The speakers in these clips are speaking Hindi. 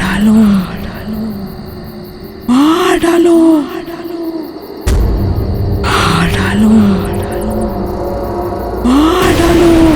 डालो, मार डालो, मार डालो, मार डालो।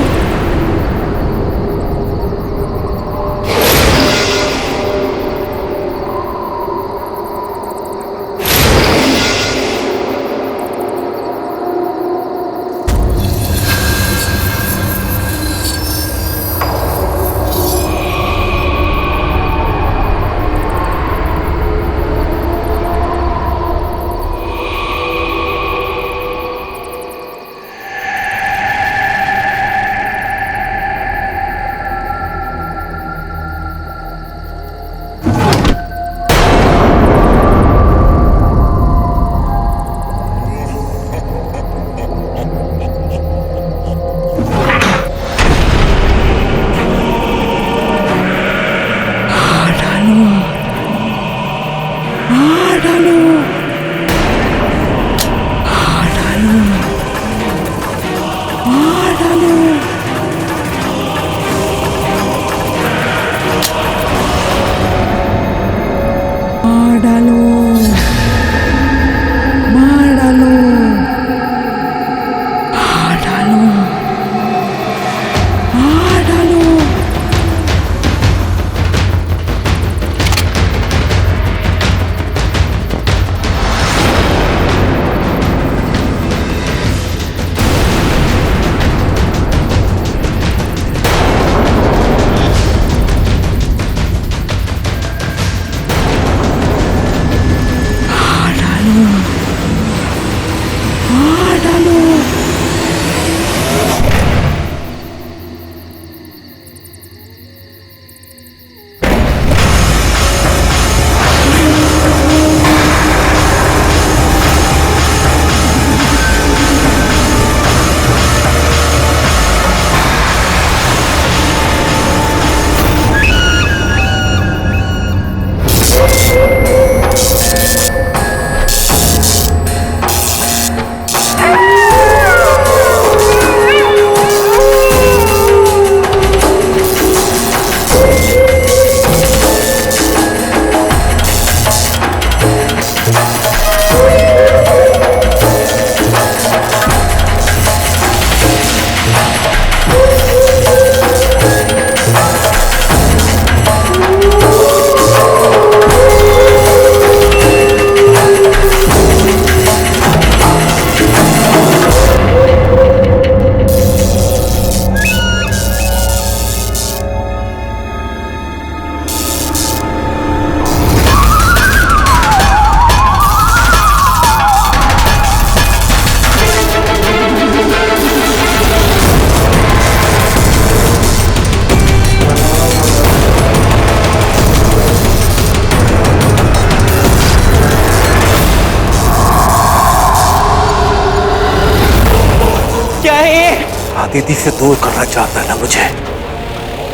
दीदी से दूर करना चाहता है ना मुझे,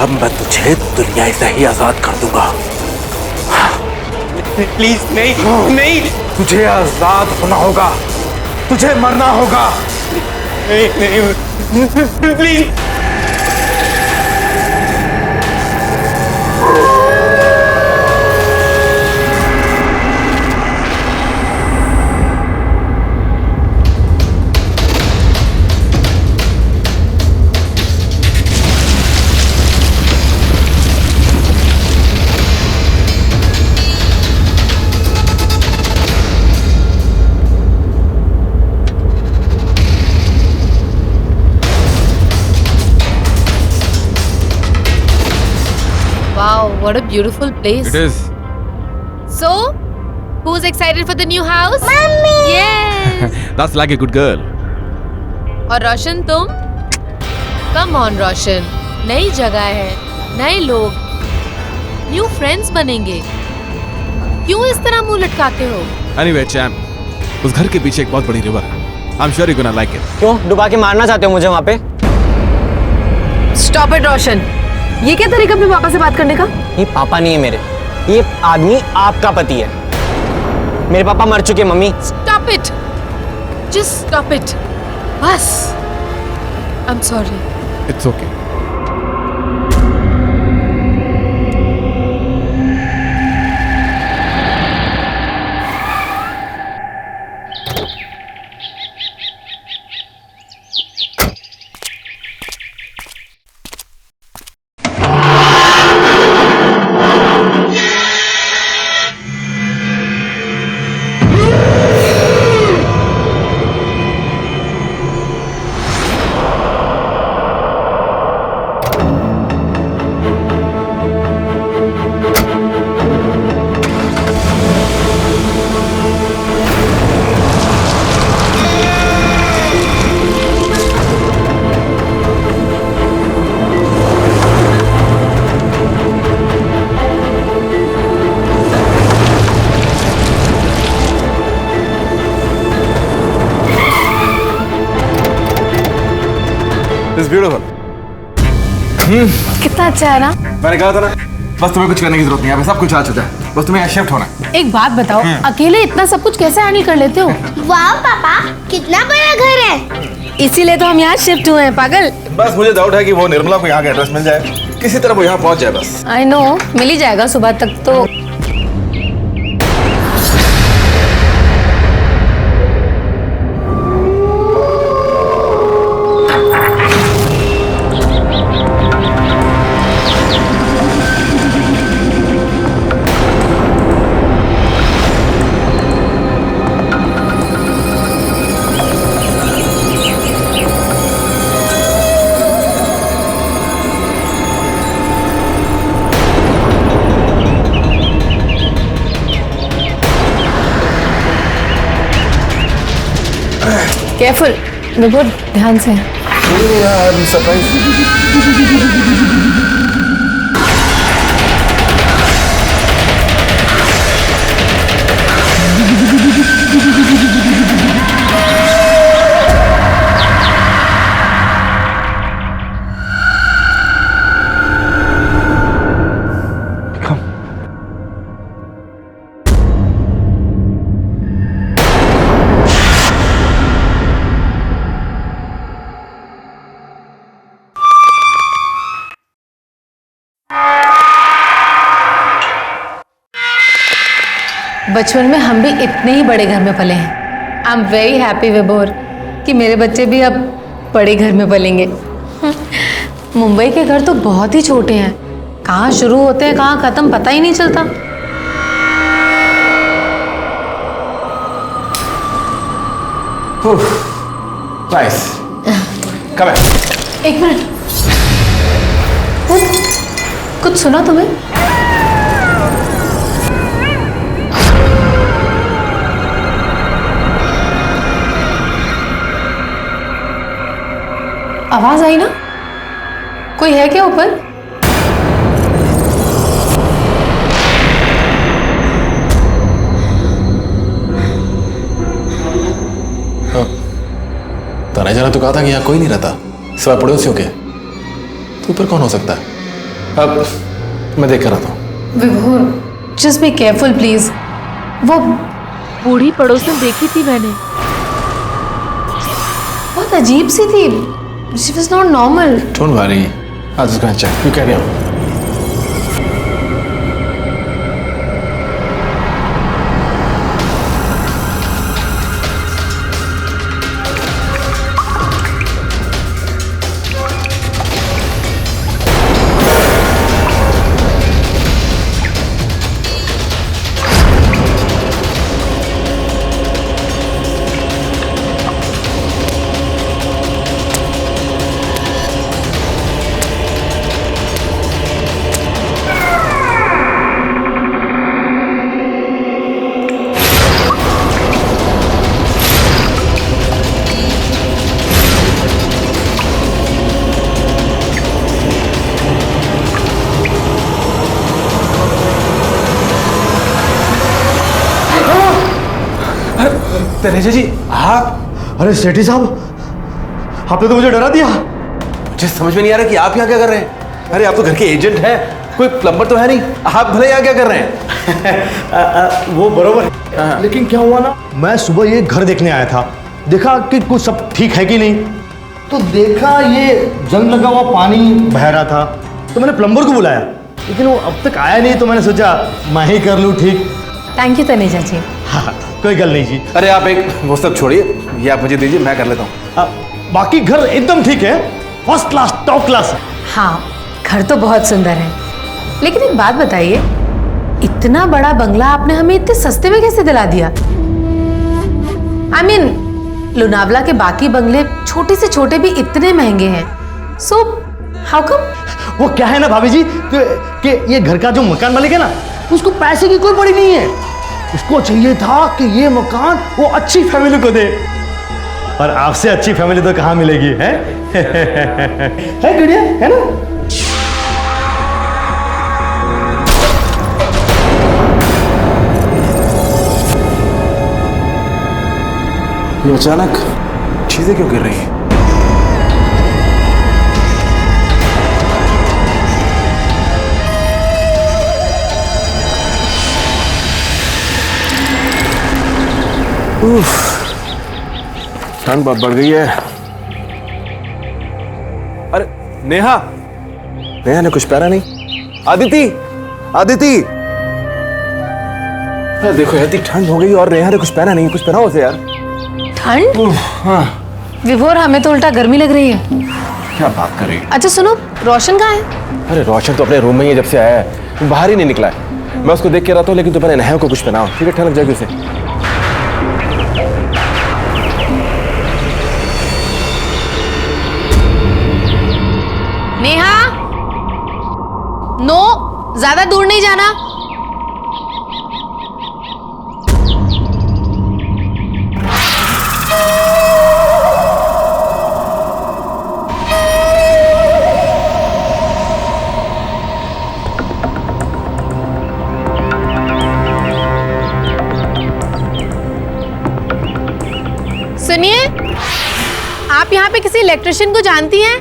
अब मैं तुझे दुनिया से ही आजाद कर दूंगा। प्लीज नहीं, नहीं, तुझे आजाद होना होगा, तुझे मरना होगा। नहीं, नहीं, please. Wow, what a beautiful place. It is. So, who's excited for the new house? Mummy! Yes! That's like a good girl. और रोशन तुम? Come on रोशन, नई जगह है, नए लोग, न्यू फ्रेंड्स बनेंगे। क्यों इस तरह मुंह लटकाते हो? Anyway, champ, उस घर के पीछे एक बहुत बड़ी रिवर है। I'm sure you're gonna like it. क्यों डुबा के मारना चाहते हो मुझे वहाँ पे? Stop it, रोशन। ये क्या तरीका अपने पापा से बात करने का? ये पापा नहीं है मेरे, ये आदमी आपका पति है। मेरे पापा मर चुके mummy. Stop it! Just stop it. बस। I'm sorry. It's okay. It's beautiful. कितना अच्छा है ना। मैंने कहा था ना, बस तुम्हें कुछ करने की जरूरत नहीं है, यहाँ पे सब कुछ आ चुका है, बस तुम्हें यहाँ शिफ्ट होना है। एक बात बताओ, अकेले इतना सब कुछ कैसे हैंडल कर लेते हो? वाह पापा, कितना बड़ा घर है। इसीलिए तो हम यहाँ शिफ्ट हुए हैं पागल। बस मुझे डाउट है कि वो निर्मला को यहाँ का एड्रेस मिल जाए, किसी तरह वो यहाँ पहुँच जाए बस। आई नो, मिल ही जाएगा सुबह तक तो। केयरफुल विभोर, ध्यान से। बचपन में हम भी इतने ही बड़े घर में पले हैं। आई एम वेरी हैप्पी विभोर कि मेरे बच्चे भी अब बड़े घर में पलेंगे। मुंबई के घर तो बहुत ही छोटे हैं, कहाँ शुरू होते हैं कहाँ खत्म पता ही नहीं चलता। नाइस। कम है। एक मिनट, कुछ सुना तुम्हें? आवाज आई ना? कोई है क्या ऊपर? ताना जाना तो कहा था कि यहाँ कोई नहीं रहता, सिवाय पड़ोसियों के। तो ऊपर कौन हो सकता है? अब मैं देख कर आता हूँ। विभोर, जस्ट बी केयरफुल प्लीज। वो बूढ़ी पड़ोसन देखी थी मैंने। बहुत अजीब सी थी। She was not normal. Don't worry, I'll just go and check. You carry on. Taneja जी, आप? अरे सेठी साहब, आपने तो मुझे डरा दिया। मुझे समझ में नहीं आ रहा कि आप यहाँ क्या कर रहे हैं। अरे आप तो घर के एजेंट हैं, कोई प्लम्बर तो है नहीं, आप भले यहाँ क्या कर रहे हैं? वो बरोबर है, लेकिन क्या हुआ ना, मैं सुबह ये घर देखने आया था, देखा कि कुछ सब ठीक है कि नहीं, तो देखा ये जंग लगा हुआ पानी बह रहा था, तो मैंने प्लम्बर को बुलाया, लेकिन वो अब तक आया नहीं, तो मैंने सोचा मैं ही कर लूँ ठीक। थैंक यू तनेजा जी। हाँ, कोई गल नहीं जी। अरे आप एक वो सब छोड़िए, ये आप मुझे दीजिए, मैं कर लेता हूँ। बाकी घर एकदम ठीक है, फर्स्ट क्लास, टॉप क्लास है। हाँ, घर तो बहुत सुंदर है, लेकिन एक बात बताइए, इतना बड़ा बंगला आपने हमें इतने सस्ते में कैसे दिला दिया? I mean, लोनावला के बाकी बंगले छोटे से छोटे भी इतने महंगे हैं, so how come? वो क्या है ना भाभी जी कि ये घर का जो मकान मालिक है ना, उसको पैसे की कोई पड़ी नहीं है, उसको चाहिए था कि ये मकान वो अच्छी फैमिली को दे, और आपसे अच्छी फैमिली तो कहाँ मिलेगी, है? है गुड़िया, है ना? ये अचानक चीजें क्यों गिर रही हैं? ठंड बहुत बढ़ गई है। अरे नेहा, नेहा ने कुछ पहना नहीं। आदिति, आदिति, अरे देखो यार, इतनी ठंड हो गई और नेहा ने कुछ पहना नहीं। कुछ पहनाओ उसे यार। ठंड? हाँ। विभोर, हमें तो उल्टा गर्मी लग रही है। क्या बात कर रही है? अच्छा सुनो, रोशन कहाँ है? अरे रोशन तो अपने रूम में ही है, जब से आया है वो बाहर ही नहीं निकला है। मैं उसको देख के रहा था, लेकिन तो पहले नेहा को कुछ पहनाओ, ठीक है? ठंड लग जाएगी उसे। नेहा, नो, ज्यादा दूर नहीं जाना। सुनिए, आप यहाँ पे किसी इलेक्ट्रिशियन को जानती हैं?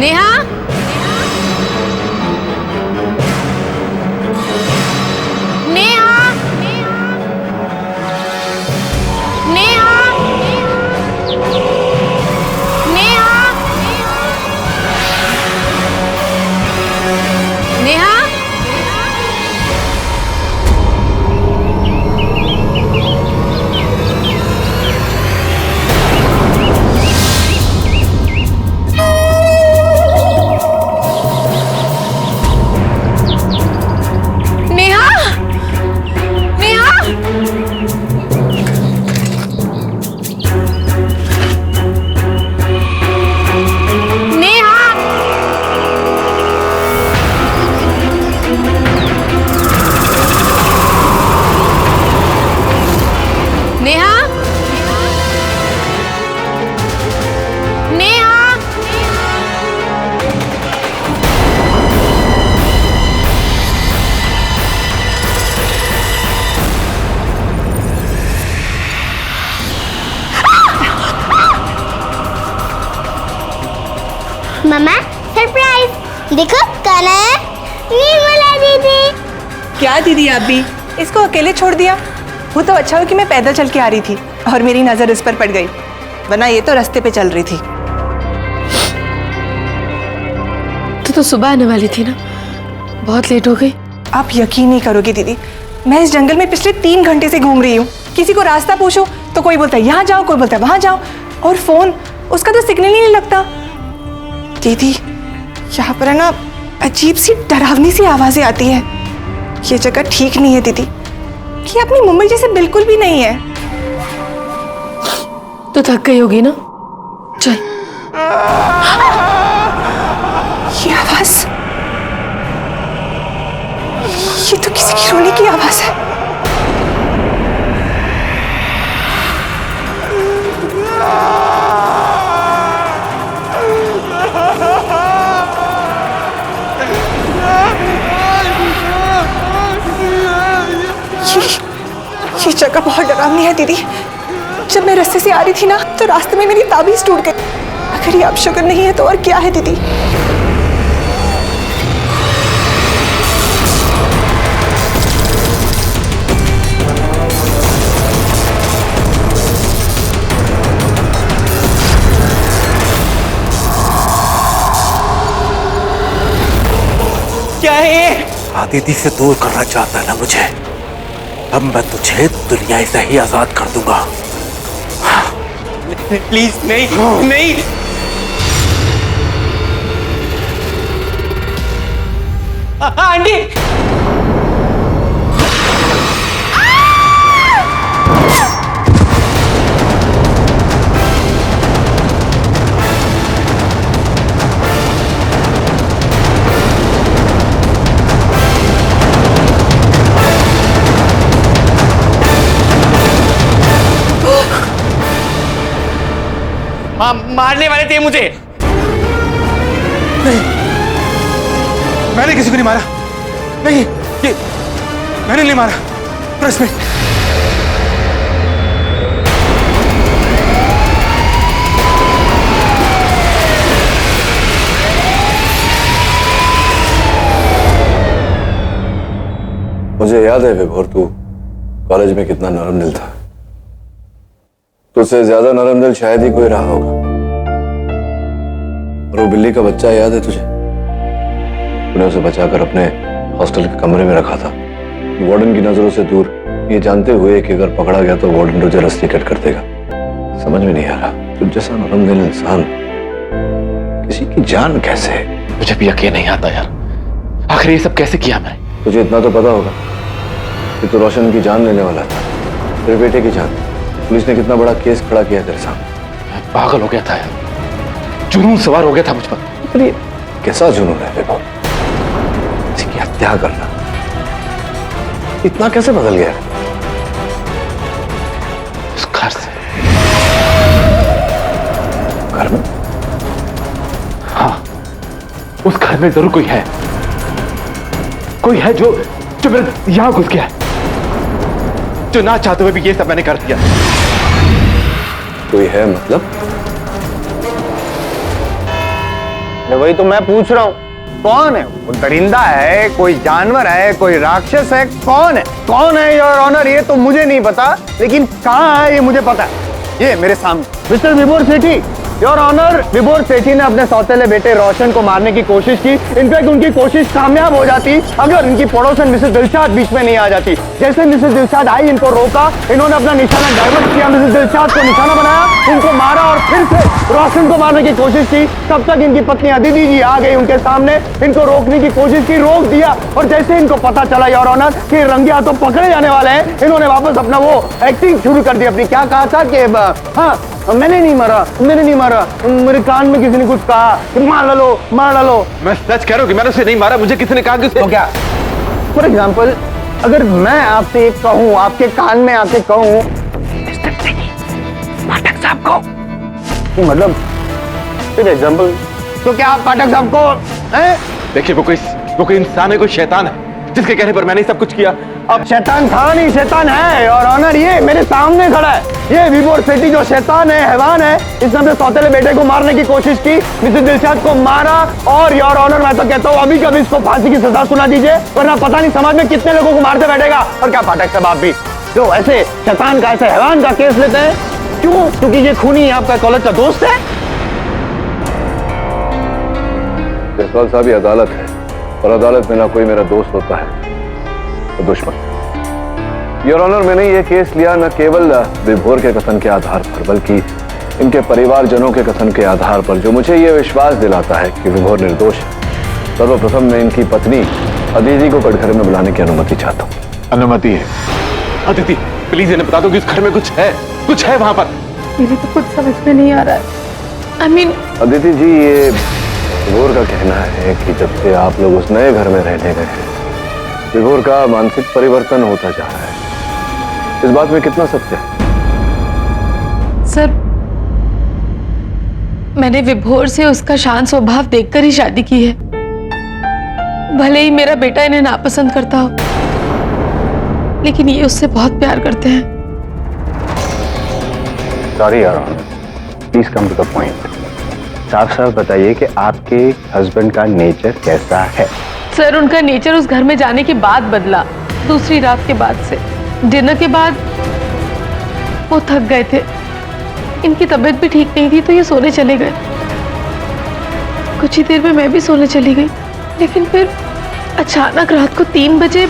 नेहा? नेहा? नेहा? नेहा? नेहा? नेहा? नेहा? नेहा? नेहा? नेहा? मम्मा सरप्राइज, देखो कौन है? निर्मला दीदी। क्या दीदी, आप भी इसको अकेले छोड़ दिया? वो तो अच्छा हो कि मैं पैदल चल के आ रही थी और मेरी नजर इस पर पड़ गई, वरना ये तो रास्ते पे चल रही थी। तो सुबह आने वाली थी ना, बहुत लेट हो गई। आप यकीन नहीं करोगी दीदी, मैं इस जंगल में पिछले 3 घंटे से घूम रही हूँ। किसी को रास्ता पूछो तो कोई बोलता है यहाँ जाओ, कोई बोलता है वहां जाओ, और फोन उसका तो सिग्नल ही नहीं लगता। दीदी, यहाँ पर है ना अजीब सी डरावनी सी आवाजें आती है। ये जगह ठीक नहीं है दीदी, ये अपनी मुंबई जैसे बिल्कुल भी नहीं है। तो थक गई होगी ना, चल। ये आवाज, ये तो किसी की रोने की आवाज है। ये जगह बहुत डरावनी है दीदी। जब मैं रास्ते से आ रही थी ना, तो रास्ते में मेरी ताबीज टूट गई। अगर ये अपशगुन नहीं है तो और क्या है दीदी? क्या है ये? आदिति से दूर करना चाहता है ना मुझे, अब मैं तुझे दुनिया से ही आजाद कर दूंगा। प्लीज नहीं, नहीं। आंटी, मारने वाले थे मुझे। नहीं, मैंने किसी को नहीं मारा। नहीं, ये मैंने नहीं मारा। ट्रस्ट मी, मुझे याद है विभोर, तू कॉलेज में कितना नरम दिल था। तुझसे ज्यादा नरम दिल शायद ही कोई रहा होगा। और वो बिल्ली का बच्चा याद है तुझे? तूने उसे बचाकर अपने हॉस्टल के कमरे में रखा था, वार्डन की नजरों से दूर, ये जानते हुए कि अगर पकड़ा गया तो वार्डन तुझे रस्सी कट कर देगा। समझ में नहीं आ रहा, तुझ जैसा नरम दिल इंसान किसी की जान कैसे? मुझे भी यकीन नहीं आता यार, आखिर ये सब कैसे किया मैंने? तुझे इतना तो पता होगा कि तू रोशन की जान लेने वाला था, तेरे बेटे की जान। पुलिस ने कितना बड़ा केस खड़ा किया तेरे सामने। मैं पागल हो गया था यार, जुनून सवार हो गया था मुझ पर। अरे कैसा जुनून है विभोर? किसी की हत्या करना इतना कैसे बदल गया? उस घर से, घर में? हाँ, उस घर में जरूर कोई है, कोई है जो मेरे यहां घुस गया है, जो ना चाहते हुए भी ये सब मैंने कर दिया। कोई है मतलब? वही तो मैं पूछ रहा हूँ, कौन है वो? दरिंदा है, कोई जानवर है, कोई राक्षस है? कौन है? कौन है योर ऑनर? ये तो मुझे नहीं पता, लेकिन कहाँ है ये मुझे पता है। ये मेरे सामने मिस्टर विभोर सेठी, योर ऑनर। विभोर सेठी ने अपने सौतेले बेटे रोशन को मारने की कोशिश की। इनफैक्ट उनकी कोशिश कामयाब हो जाती अगर इनकी पड़ोसन मिसेस दिलशाद बीच में नहीं आ जाती। जैसे मिसेस दिलशाद आई, इनको रोका, इन्होंने अपना निशाना डाइवर्ट किया, मिसेस दिलशाद को निशाना बनाया, इनको मारा और फिर से रोशन को मारने की कोशिश की। तब तक इनकी पत्नी अदिति जी आ गई उनके सामने, इनको रोकने की कोशिश की, रोक दिया। और जैसे इनको पता चला योर ऑनर कि रंगे हाथों पकड़े जाने वाले हैं, इन्होंने वापस अपना वो एक्टिंग शुरू कर दी अपनी। क्या कहा था कि हाँ, मैंने नहीं मारा, मैंने नहीं मारा, मेरे कान में किसी ने कुछ कहा कि मार डालो, मार डालो। मैं सच कह रहा हूं कि मैंने उसे नहीं मारा, मुझे किसी ने कहा कि उसे... तो क्या? फॉर एग्जाम्पल, अगर मैं आपसे एक कहूं, आपके कान में आके कहूं पाठक साहब को, कि मतलब फिर एग्जाम्पल, तो क्या आप पाठक साहब को हैं? देखिए, वो कोई इंसान है, कोई शैतान है, जिसके कहने पर मैंने सब कुछ किया। अब शैतान था नहीं, शैतान है और ऑनर ये मेरे सामने खड़ा है। ये विभोर सेठी जो शैतान है, हैवान है, इसने अपने सौतेले बेटे को मारने की कोशिश की, मिसेस दिलशाद को मारा। और योर ऑनर मैं तो कहता हूँ अभी कभी इसको फांसी की सजा सुना दीजिए, वरना पता नहीं समाज में कितने लोगों को मारते बैठेगा। और क्या पाठक साहब, आप भी जो ऐसे शैतान का, ऐसे हैवान का केस लेते हैं, क्यों? क्योंकि ये खूनी आपका कॉलेज का दोस्त है। जयसवाल साहब, ये अदालत है और अदालत में ना कोई मेरा दोस्त होता है तो दुश्मन। योर ऑनर, मैंने ये केस लिया न केवल विभोर के कथन के आधार पर, बल्कि इनके परिवारजनों के कथन के आधार पर, जो मुझे ये विश्वास दिलाता है कि विभोर निर्दोष है। सर्वप्रथम मैं इनकी पत्नी अदिति को कटघरे में बुलाने की अनुमति चाहता हूँ। अनुमति है? अदिति, प्लीज इन्हें बता दो कि उस घर में कुछ है वहां पर। मेरी तो कुछ समझ में नहीं आ रहा है। I mean... अदिति जी, ये विभोर का कहना है कि जब से आप लोग उस नए घर में रहने गए हैं, विभोर का मानसिक परिवर्तन होता जा रहा है। इस बात में कितना सत्य है? सर, मैंने विभोर से उसका शांत स्वभाव देखकर ही शादी की है। भले ही मेरा बेटा इन्हें नापसंद करता हो, लेकिन ये उससे बहुत प्यार करते हैं। Sorry your honour, please come to the point. साफ साफ बताइए कि आपके हस्बैंड का नेचर कैसा है? सर, उनका नेचर उस घर में जाने के बाद बदला। दूसरी रात के बाद से, डिनर के बाद वो थक गए थे, इनकी तबीयत भी ठीक नहीं थी, तो ये सोने चले गए। कुछ ही देर में मैं भी सोने चली गई, लेकिन फिर अचानक रात को 3 बजे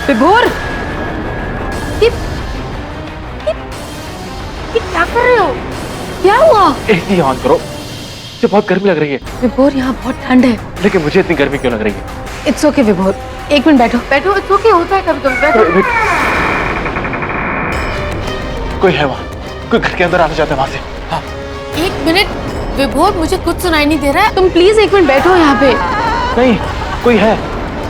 विभोर, ये क्या कर रहे हो? क्या हुआ? एसी ऑन करो, मुझे बहुत गर्मी लग रही है। विभोर, यहाँ बहुत ठंड है। लेकिन मुझे इतनी गर्मी क्यों लग रही है? इट्स ओके विभोर, एक मिनट बैठो बैठो। इट्स ओके, होता है कभी कभी, बैठो। कोई है वहाँ, कोई घर के अंदर आना चाहता है वहां से। हाँ। एक मिनट विभोर, मुझे कुछ सुनाई नहीं दे रहा है, तुम प्लीज एक मिनट बैठो यहाँ पे। नहीं, कोई है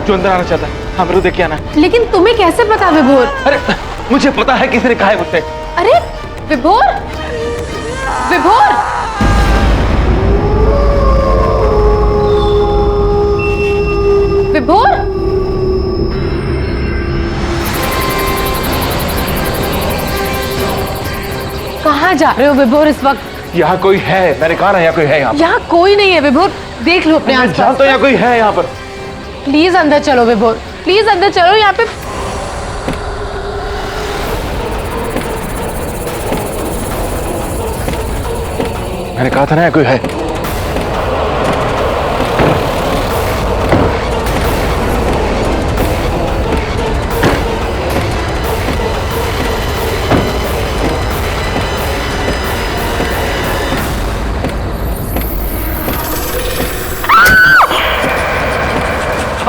जो अंदर आना चाहता है। हाँ, मेरे को देख के आना है। लेकिन तुम्हें कैसे पता विभोर? अरे मुझे पता है, किसी ने कहा है मुझसे। अरे विभोर, विभोर, विभोर, कहाँ जा रहे हो विभोर इस वक्त? यहाँ कोई है, मैंने कहा ना यहाँ कोई है। यहाँ कोई नहीं है विभोर, देख लो अपने आसपास। जानता हूँ यहाँ कोई है यहाँ पर। प्लीज अंदर चलो विभोर, प्लीज अंदर चलो। यहाँ पे मैंने कहा था ना यहाँ कोई है।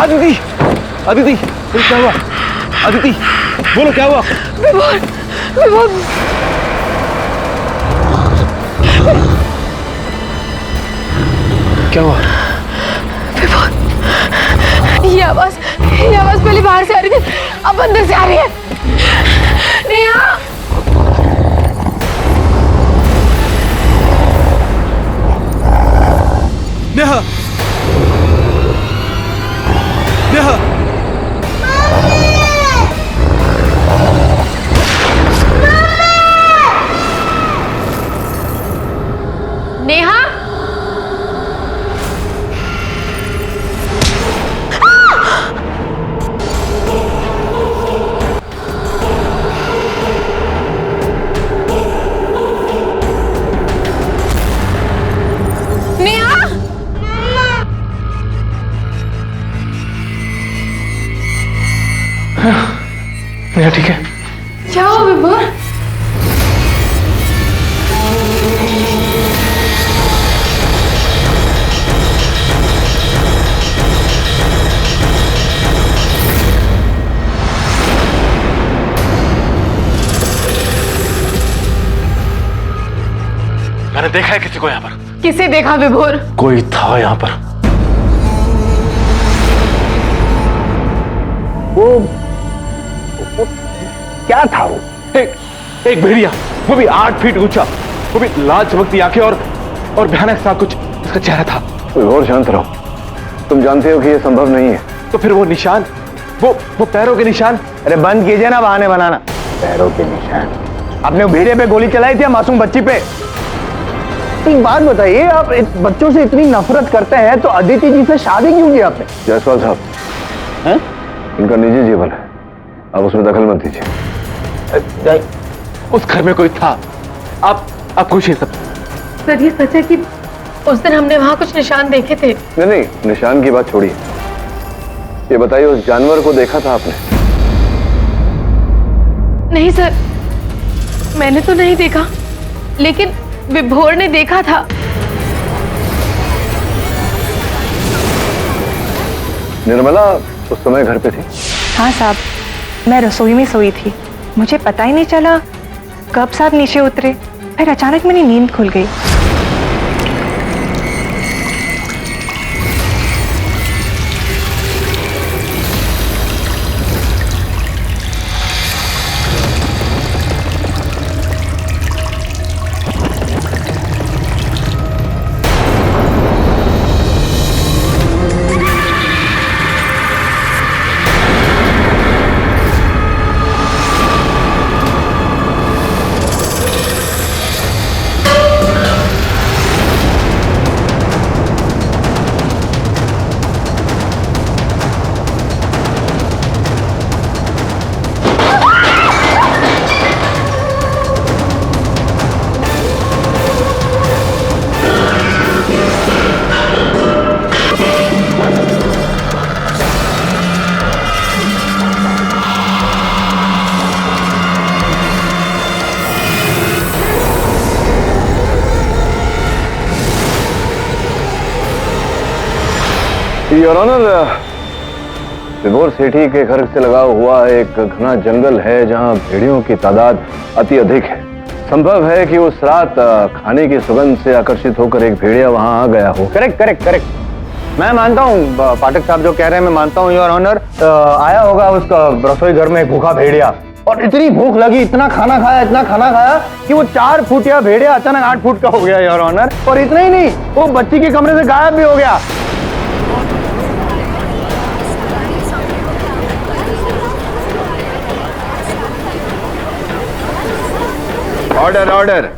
अदिति, अदिति, क्या हुआ? अदिति, बोलो क्या हुआ? विभोर, विभोर, क्या हुआ? विभोर, ये आवाज पहले बाहर से आ रही थी, अब अंदर से आ रही है। नेहा, नेहा, नेहा, नेहा, नेहा, नेहा ठीक है? क्या हुआ विभोर? मैंने देखा है किसी को यहाँ पर। किसे देखा विभोर? कोई था यहाँ पर। वो क्या था वो? एक भेड़िया, वो भी 8 फीट ऊंचा, वो भी लाल चमकती आंखें और भयानक सा कुछ उसका चेहरा था। और शांत रहो, तुम जानते हो कि यह संभव नहीं है। तो फिर वो निशान, वो पैरों के निशान। अरे बंद कीजिए ना बहाने बनाना। पैरों के निशान? आपने भेड़िए पे गोली चलाई थी मासूम बच्ची पे? एक बात बताइए, आप बच्चों से इतनी नफरत करते हैं तो अदिति जी से शादी क्यों की आपने? जायसवाल साहब, इनका निजी जीवन है, आप उसमें दखल मत दीजिए। उस घर में कोई था, आप पूछिए सब। सर ये सच है कि उस दिन हमने वहां कुछ निशान देखे थे? नहीं, निशान की बात छोड़िए, ये बताइए उस जानवर को देखा था आपने? नहीं सर, मैंने तो नहीं देखा, लेकिन विभोर ने देखा था। निर्मला उस समय घर पे थी? हाँ साहब, मैं रसोई में सोई थी, मुझे पता ही नहीं चला कब साहब नीचे उतरे, फिर अचानक मेरी नींद खुल गई। योर ऑनर, विभोर सेठी के घर से लगा हुआ एक घना जंगल है जहां भेड़ियों की तादाद अति अधिक है। संभव है कि उस रात खाने की सुगंध से आकर्षित होकर एक भेड़िया वहां आ गया हो। करेक्ट करेक्ट करेक्ट, मैं मानता हूँ पाठक साहब जो कह रहे हैं, मैं मानता हूँ योर ऑनर। आया होगा उसका रसोई घर में एक भूखा भेड़िया, और इतनी भूख लगी, इतना खाना खाया कि वो 4 फुटिया भेड़िया अचानक 8 फुट का हो गया योर ऑनर। और इतना ही नहीं, वो बच्ची के कमरे से गायब भी हो गया। Order order.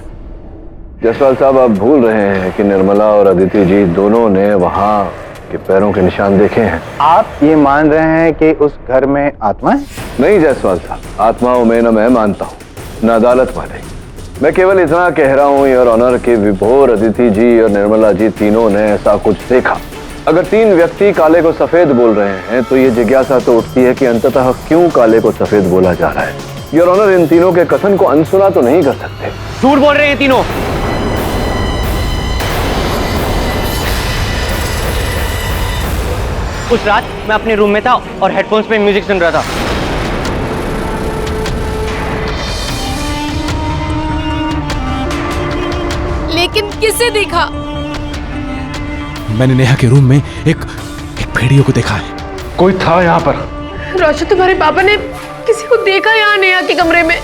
जसवाल साहब, आप भूल रहे हैं कि निर्मला और अदिति जी दोनों ने वहां के पैरों के निशान देखे हैं। आप ये मान रहे हैं कि उस घर में आत्मा है? नहीं जसवाल साहब, आत्माओं में न मैं मानता हूँ न अदालत वाले। मैं केवल इतना कह रहा हूँ योर ऑनर कि विभोर, अदिति जी और निर्मला जी तीनों ने ऐसा कुछ देखा। अगर 3 व्यक्ति काले को सफेद बोल रहे हैं तो ये जिज्ञासा तो उठती है कि अंततः क्यों काले को सफेद बोला जा रहा है। योर ऑनर, इन तीनों के कथन को अनसुना तो नहीं कर सकते। झूठ बोल रहे हैं तीनों। उस रात मैं अपने रूम में था और हेडफोन्स में म्यूजिक सुन रहा था। लेकिन किसे देखा? मैंने नेहा के रूम में एक भेड़ियों को देखा है। कोई था यहाँ पर। रोशन, तुम्हारे पापा ने किसी को देखा यहाँ नेहा के कमरे में?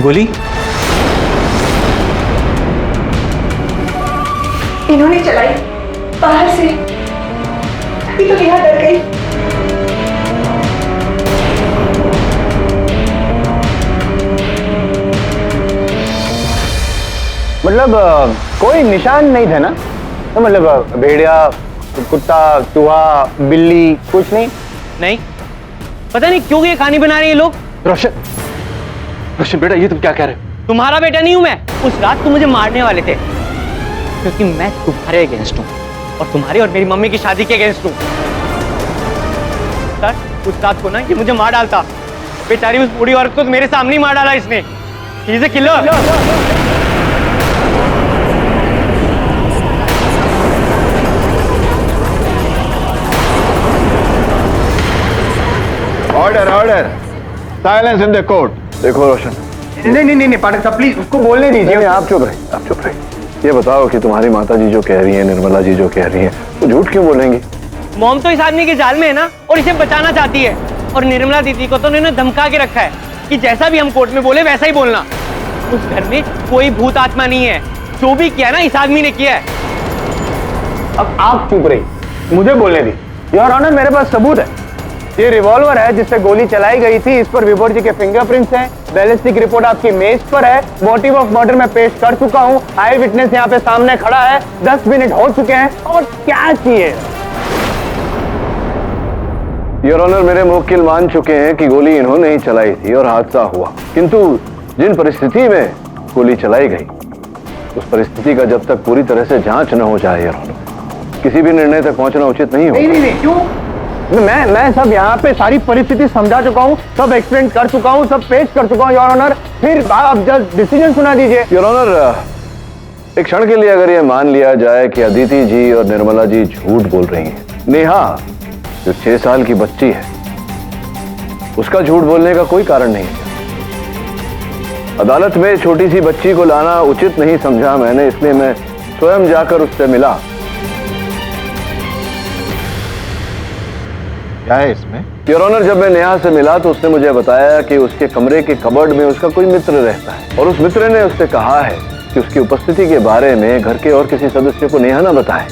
गोली? इन्होंने चलाई बाहर से, अभी तो नेहा डर गई। मतलब कोई निशान नहीं थे ना? तो मतलब भेड़िया, कुत्ता, चूहा, बिल्ली, कुछ नहीं? नहीं, पता नहीं क्यों ये कहानी बना रहे हैं लोग। रोशन, रोशन बेटा, ये तुम क्या कह रहे हो? तुम्हारा बेटा नहीं हूं मैं। उस रात तुम मुझे मारने वाले थे क्योंकि मैं तुम्हारे अगेंस्ट हूं और तुम्हारी और मेरी मम्मी की शादी के अगेंस्ट हूं। सर, उस रात को ना ये मुझे मार डालता। बेचारी उस बूढ़ी औरत को मेरे सामने ही मार डाला इसने। He is a killer. Order order, silence in the court. देखो रोशन, नहीं पाठक साहब प्लीज उसको बोलने दीजिए। आप चुप रहिए, आप चुप रहिए। ये बताओ कि तुम्हारी माता जी जो कह रही है, निर्मला जी जो कह रही है, वो झूठ क्यों बोलेंगी? मॉम तो इस आदमी के जाल में है ना, और इसे बचाना चाहती है। और निर्मला दीदी को तो उन्होंने धमका के रखा है कि जैसा भी हम कोर्ट में बोले वैसा ही बोलना। उस घर में कोई भूत आत्मा नहीं है। जो भी किया ना इस आदमी ने किया है। अब आप चुप रहिए, मुझे बोलने दी। योर ऑनर, मेरे पास सबूत है। ये रिवॉल्वर है जिससे गोली चलाई गई थी। इस पर विभोर जी के फिंगरप्रिंट्स हैं। बैलिस्टिक रिपोर्ट आपकी मेज पर है। मोटिव ऑफ मर्डर मैं पेश कर चुका हूँ। आई विटनेस यहाँ पे सामने खड़ा है। 10 मिनट हो चुके हैं और क्या चाहिए? योर ऑनर, मेरे मुवक्किल मान चुके हैं कि गोली इन्होंने ही चलाई थी और हादसा हुआ। किंतु जिन परिस्थिति में गोली चलाई गई, उस परिस्थिति का जब तक पूरी तरह से जांच न हो जाए योर ऑनर, किसी भी निर्णय तक पहुंचना उचित नहीं होगा। नहीं, क्यों? मैं सब यहाँ पे सारी परिस्थिति समझा चुका हूँ, सब एक्सप्लेन कर चुका हूँ, सब पेश कर चुका हूँ योर ऑनर। फिर आप जस्ट डिसीजन सुना दीजिए। योर ऑनर, एक क्षण के लिए अगर यह मान लिया जाए कि अदिति जी और निर्मला जी झूठ बोल रही हैं, नेहा जो 6 साल की बच्ची है उसका झूठ बोलने का कोई कारण नहीं है। अदालत में छोटी सी बच्ची को लाना उचित नहीं समझा मैंने, इसलिए मैं स्वयं जाकर उससे मिला। क्या है इसमें? योर ऑनर, जब मैं नेहा से मिला तो उसने मुझे बताया कि उसके कमरे के कबर्ड में उसका कोई मित्र रहता है और उस मित्र ने उससे कहा है कि उसकी उपस्थिति के बारे में घर के और किसी सदस्य को नेहा ना बताए।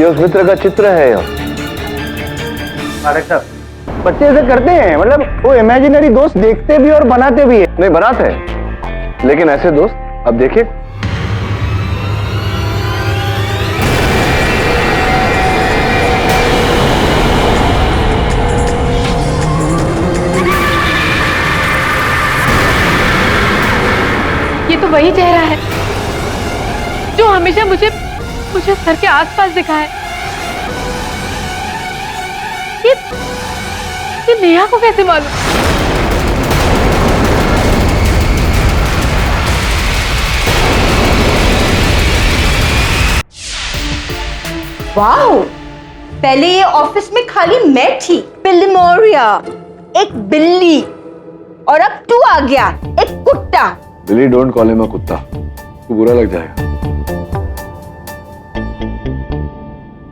ये उस मित्र का चित्र है। बच्चे ऐसे करते हैं, मतलब वो इमेजिनरी दोस्त देखते भी और बनाते भी है। नहीं बनाते हैं, लेकिन ऐसे दोस्त अब देखिए। ये तो वही चेहरा है जो हमेशा मुझे सर के आसपास दिखा है। ये नेहा को कैसे मालूम? वाओ, पहले ये ऑफिस में खाली मैं थी, बिल्लीमोरिया, एक बिल्ली, और अब तू आ गया, एक कुत्ता। बिली डोंट कॉल हिम अ कुत्ता, तो बुरा लग जाएगा।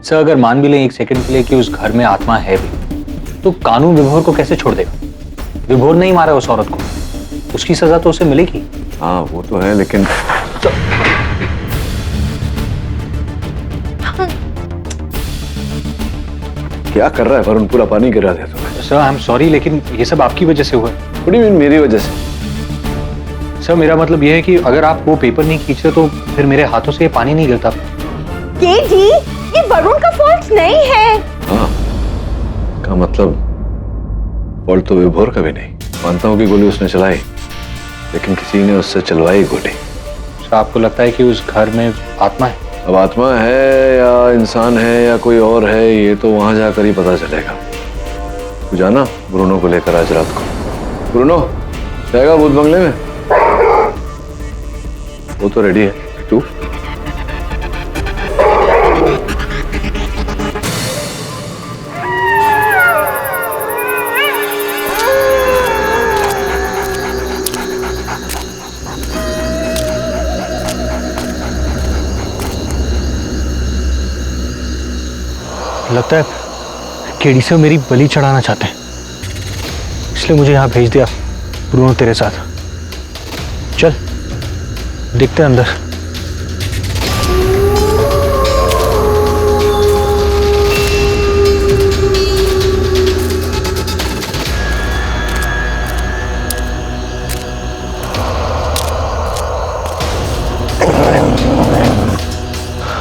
सर अगर मान भी लें एक सेकंड के लिए कि उस घर में आत्मा है भी, तो कानून विभोर को कैसे छोड़ देगा? विभोर नहीं मारा उस औरत को, उसकी सजा तो उसे मिलेगी। हाँ वो तो है, लेकिन क्या कर रहा है वरुण? पूरा पानी गिरा दिया तुम्हें। सर आई एम सॉरी, लेकिन ये सब आपकी वजह से हुआ। What do you mean मेरी वजह से? सर मेरा मतलब ये है कि अगर आप वो पेपर नहीं खींचते तो फिर मेरे हाथों से ये पानी नहीं गिरता। जी, ये वरुण का फॉल्ट नहीं है। हाँ, का मतलब फॉल्ट तो विभोर का भी नहीं। मानता हूँ कि गोली उसने चलाई, लेकिन किसी ने उससे चलवाई गोली। सर आपको लगता है कि उस घर में आत्मा है? अब आत्मा है या इंसान है या कोई और है, ये तो वहां जाकर ही पता चलेगा। तू जाना ब्रूनो को लेकर आज रात को। ब्रूनो जाएगा भूत बंगले में? वो तो रेडी है, तू? लगता है केडी से मेरी बलि चढ़ाना चाहते हैं, इसलिए मुझे यहाँ भेज दिया। ब्रूनो तेरे साथ चल, देखते हैं अंदर।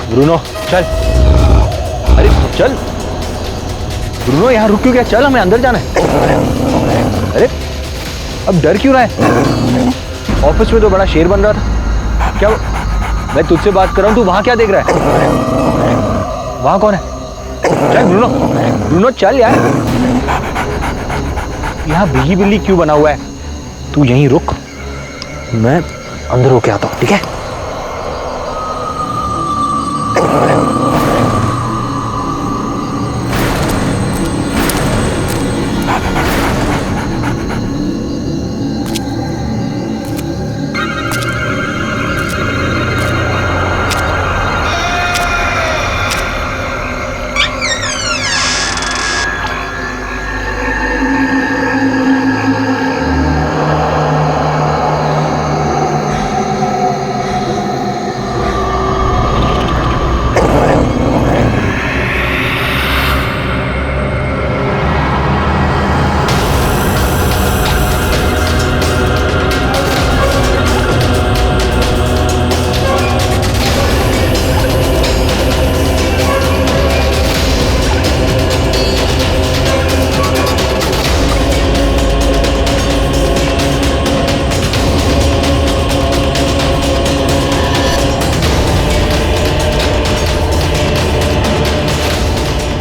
ब्रूनो चल, अरे चल ब्रूनो, यहाँ रुक क्यों गया? चल, हमें अंदर जाना है। अरे अब डर क्यों रहा है? ऑफिस में तो बड़ा शेर बन रहा था। क्या मैं तुझसे बात कर रहा हूँ, तू वहां क्या देख रहा है? वहां कौन है? चल ब्रूनो, ब्रूनो चल यार। यहाँ बिल्ली बिल्ली क्यों बना हुआ है? तू यहीं रुक, मैं अंदर होके आता हूँ, ठीक है?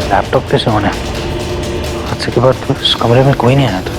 लैपटॉप कैसे होना है? हादसे के बाद इस कमरे में कोई नहीं आया था।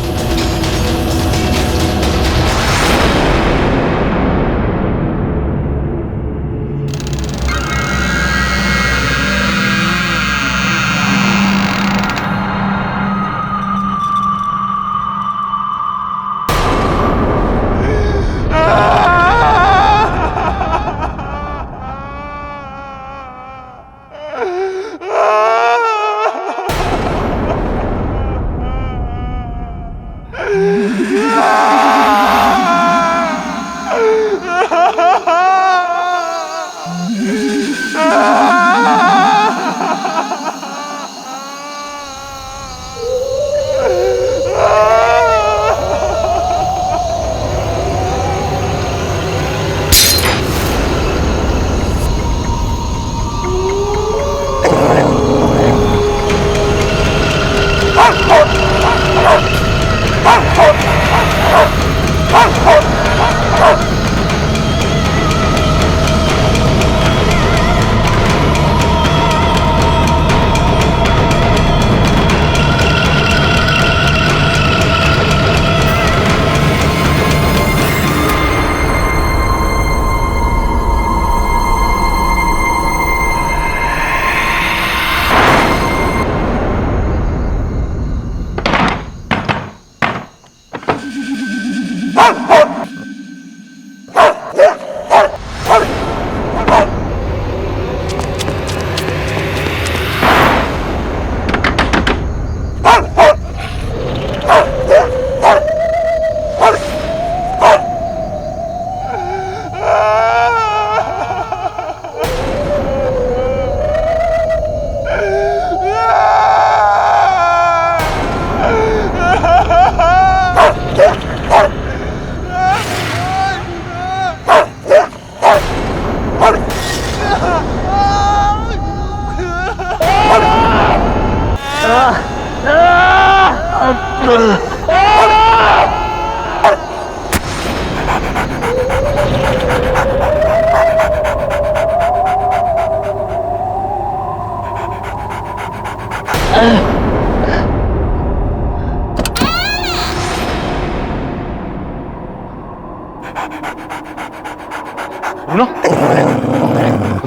ब्रूनो,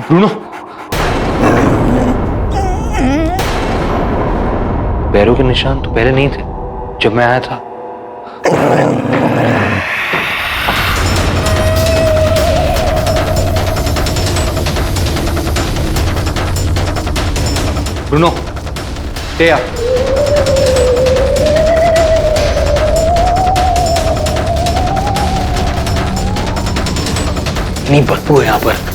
ब्रूनो, पैरों के निशान तो पहले नहीं थे जब मैं आया था। Bruno, stay up. इतनी बदबू है यहाँ पर।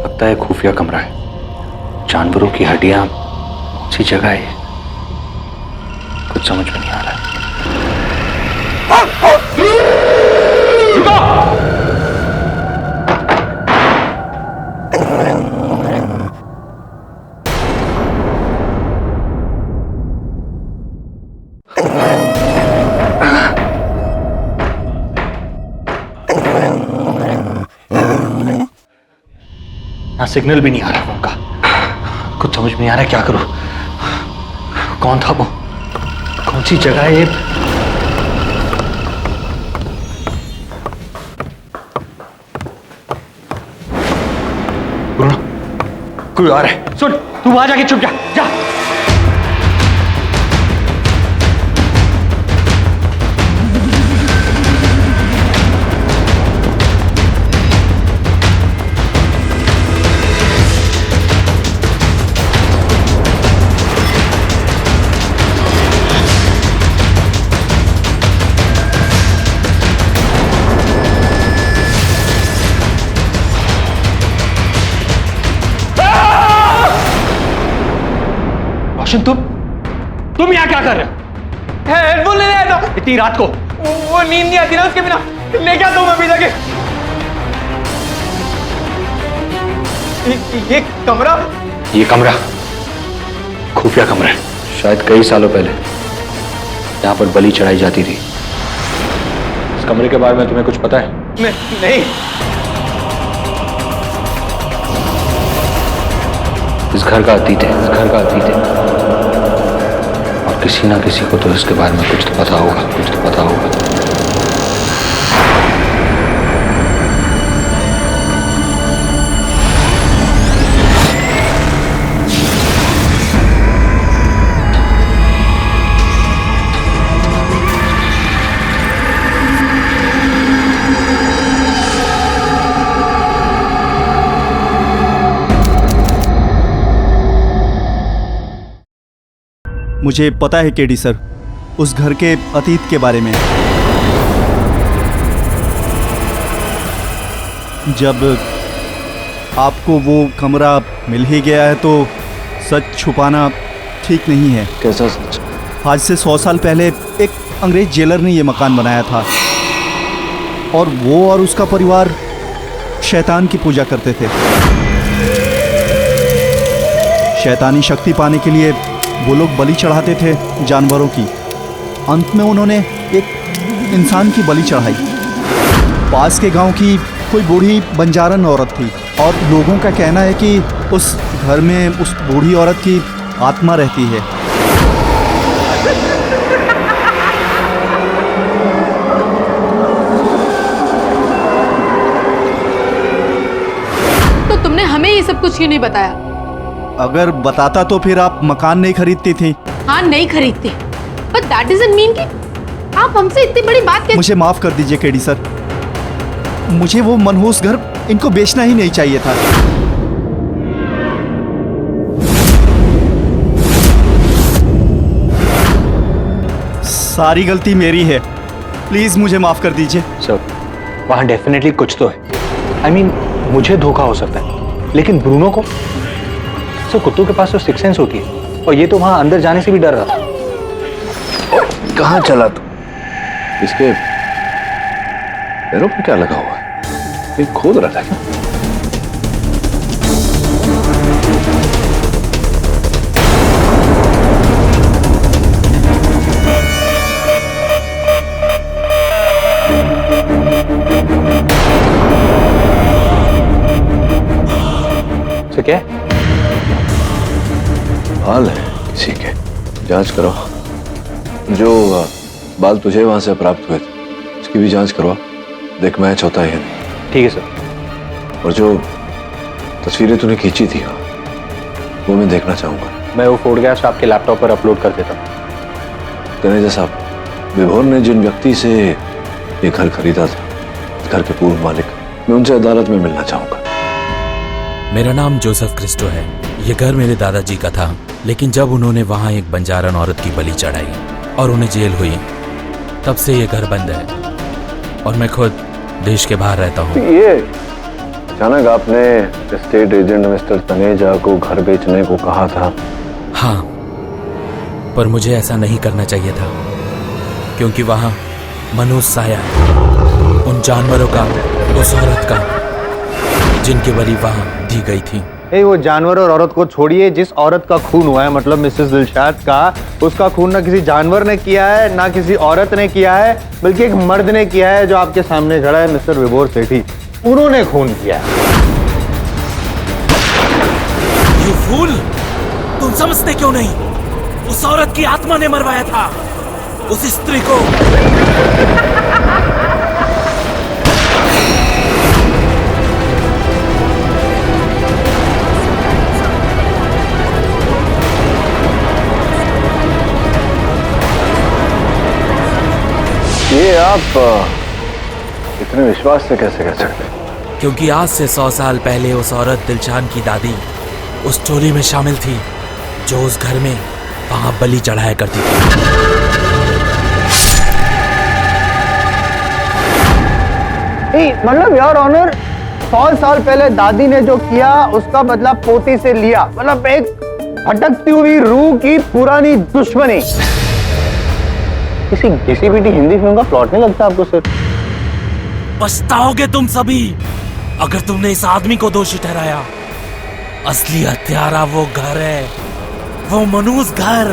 लगता है खुफिया कमरा है। जानवरों की हड्डियां सी जगह है, कुछ समझ में नहीं आ रहा। यहाँ सिग्नल भी नहीं आ रहा उनका, कुछ समझ में नहीं आ रहा है क्या करूं। कौन था वो, कौन सी जगह है ये? कोई आ रहा है, सुन तू वहां जाके छुप जा, जा। तुम यहाँ क्या कर रहे हो? हेडफोन लेने आया था। इतनी रात को? वो नींद नहीं आती ना उसके बिना, लेके आता हूँ मैं अभी जाके। ये कमरा? ये कमरा खुफिया कमरा है। शायद कई सालों पहले यहाँ पर बलि चढ़ाई जाती थी। इस कमरे के बारे में तुम्हें कुछ पता है? नहीं। इस घर का अतीत है, इस घर का अतीत है। और किसी ना किसी को तो इसके बारे में कुछ तो पता होगा, कुछ तो पता होगा। मुझे पता है केडी सर, उस घर के अतीत के बारे में। जब आपको वो कमरा मिल ही गया है तो सच छुपाना ठीक नहीं है। कैसा सच? आज से 100 साल पहले एक अंग्रेज जेलर ने ये मकान बनाया था और वो और उसका परिवार शैतान की पूजा करते थे। शैतानी शक्ति पाने के लिए वो लोग बलि चढ़ाते थे जानवरों की। अंत में उन्होंने एक इंसान की बलि चढ़ाई। पास के गांव की कोई बूढ़ी बंजारन औरत थी और लोगों का कहना है कि उस घर में उस बूढ़ी औरत की आत्मा रहती है। तो तुमने हमें ये सब कुछ क्यों नहीं बताया? अगर बताता तो फिर आप मकान नहीं खरीदती थी। हाँ नहीं खरीदती, but that doesn't mean कि आप हमसे इतनी बड़ी बात कैसे? मुझे माफ कर दीजिए केडी सर, मुझे वो मनहूस घर इनको बेचना ही नहीं चाहिए था। सारी गलती मेरी है। प्लीज मुझे माफ कर दीजिए। सर, वहां डेफिनेटली कुछ तो है। आई मीन, मुझे धोखा हो सकता है, लेकिन ब्रूनो को? सर, कुत्तों के पास तो सिक्स सेंस होती है, और ये तो वहां अंदर जाने से भी डर रहा था। कहाँ चला तू? इसके पैरों पे क्या लगा हुआ है? ये खोद रहा था क्या? सर, क्या है? बाल है किसी के, जांच करो। जो बाल तुझे वहां से प्राप्त हुए थे उसकी भी जांच करवा, देख मैच होता है या नहीं। ठीक है सर। और जो तस्वीरें तूने खींची थी वो मैं देखना चाहूंगा। मैं वो फोटोग्राफ्स आपके लैपटॉप पर अपलोड कर देता हूँ। तनेजा साहब, विभोर ने जिन व्यक्ति से ये घर खरीदा था, इस घर के पूर्व मालिक, मैं उनसे अदालत में मिलना चाहूंगा। मेरा नाम जोसेफ क्रिस्टो है। ये घर मेरे दादाजी का था, लेकिन जब उन्होंने वहाँ एक बंजारन औरत की बलि चढ़ाई और उन्हें जेल हुई, तब से ये घर बंद है और मैं खुद देश के बाहर रहता हूँ। ये अचानक आपने एस्टेट एजेंट मिस्टर तनेजा को घर बेचने को कहा था? हाँ, पर मुझे ऐसा नहीं करना चाहिए था, क्योंकि वहाँ मनुष्य साया है, उन जानवरों का, उस औरत का जिनकी बलि वहाँ दी गई थी। वो जानवर और औरत को छोड़िए, जिस औरत का खून हुआ है, मतलब मिसेस दिलशाद का, उसका खून ना किसी जानवर ने किया है, ना किसी औरत ने किया है, बल्कि एक मर्द ने किया है जो आपके सामने खड़ा है, मिस्टर विभोर सेठी। उन्होंने खून किया है। You fool! तुम समझते क्यों नहीं? उस औरत की आत्मा ने मरवाया था उस स्त्री को। ये आप इतने विश्वास से कैसे कह सकते हैं? क्योंकि आज से 100 साल पहले उस औरत दिलशान की दादी उस टोली में शामिल थी जो उस घर में वहां बलि चढ़ाया करती थी। मतलब यार ऑनर, 100 साल पहले दादी ने जो किया उसका बदला पोती से लिया, मतलब एक भटकती हुई रूह की पुरानी दुश्मनी। किसी घिसी-पिटी हिंदी फिल्म का प्लॉट नहीं लगता आपको सर? पछताओगे तुम सभी अगर तुमने इस आदमी को दोषी ठहराया। असली हत्यारा वो घर है, वो मनुष्य घर।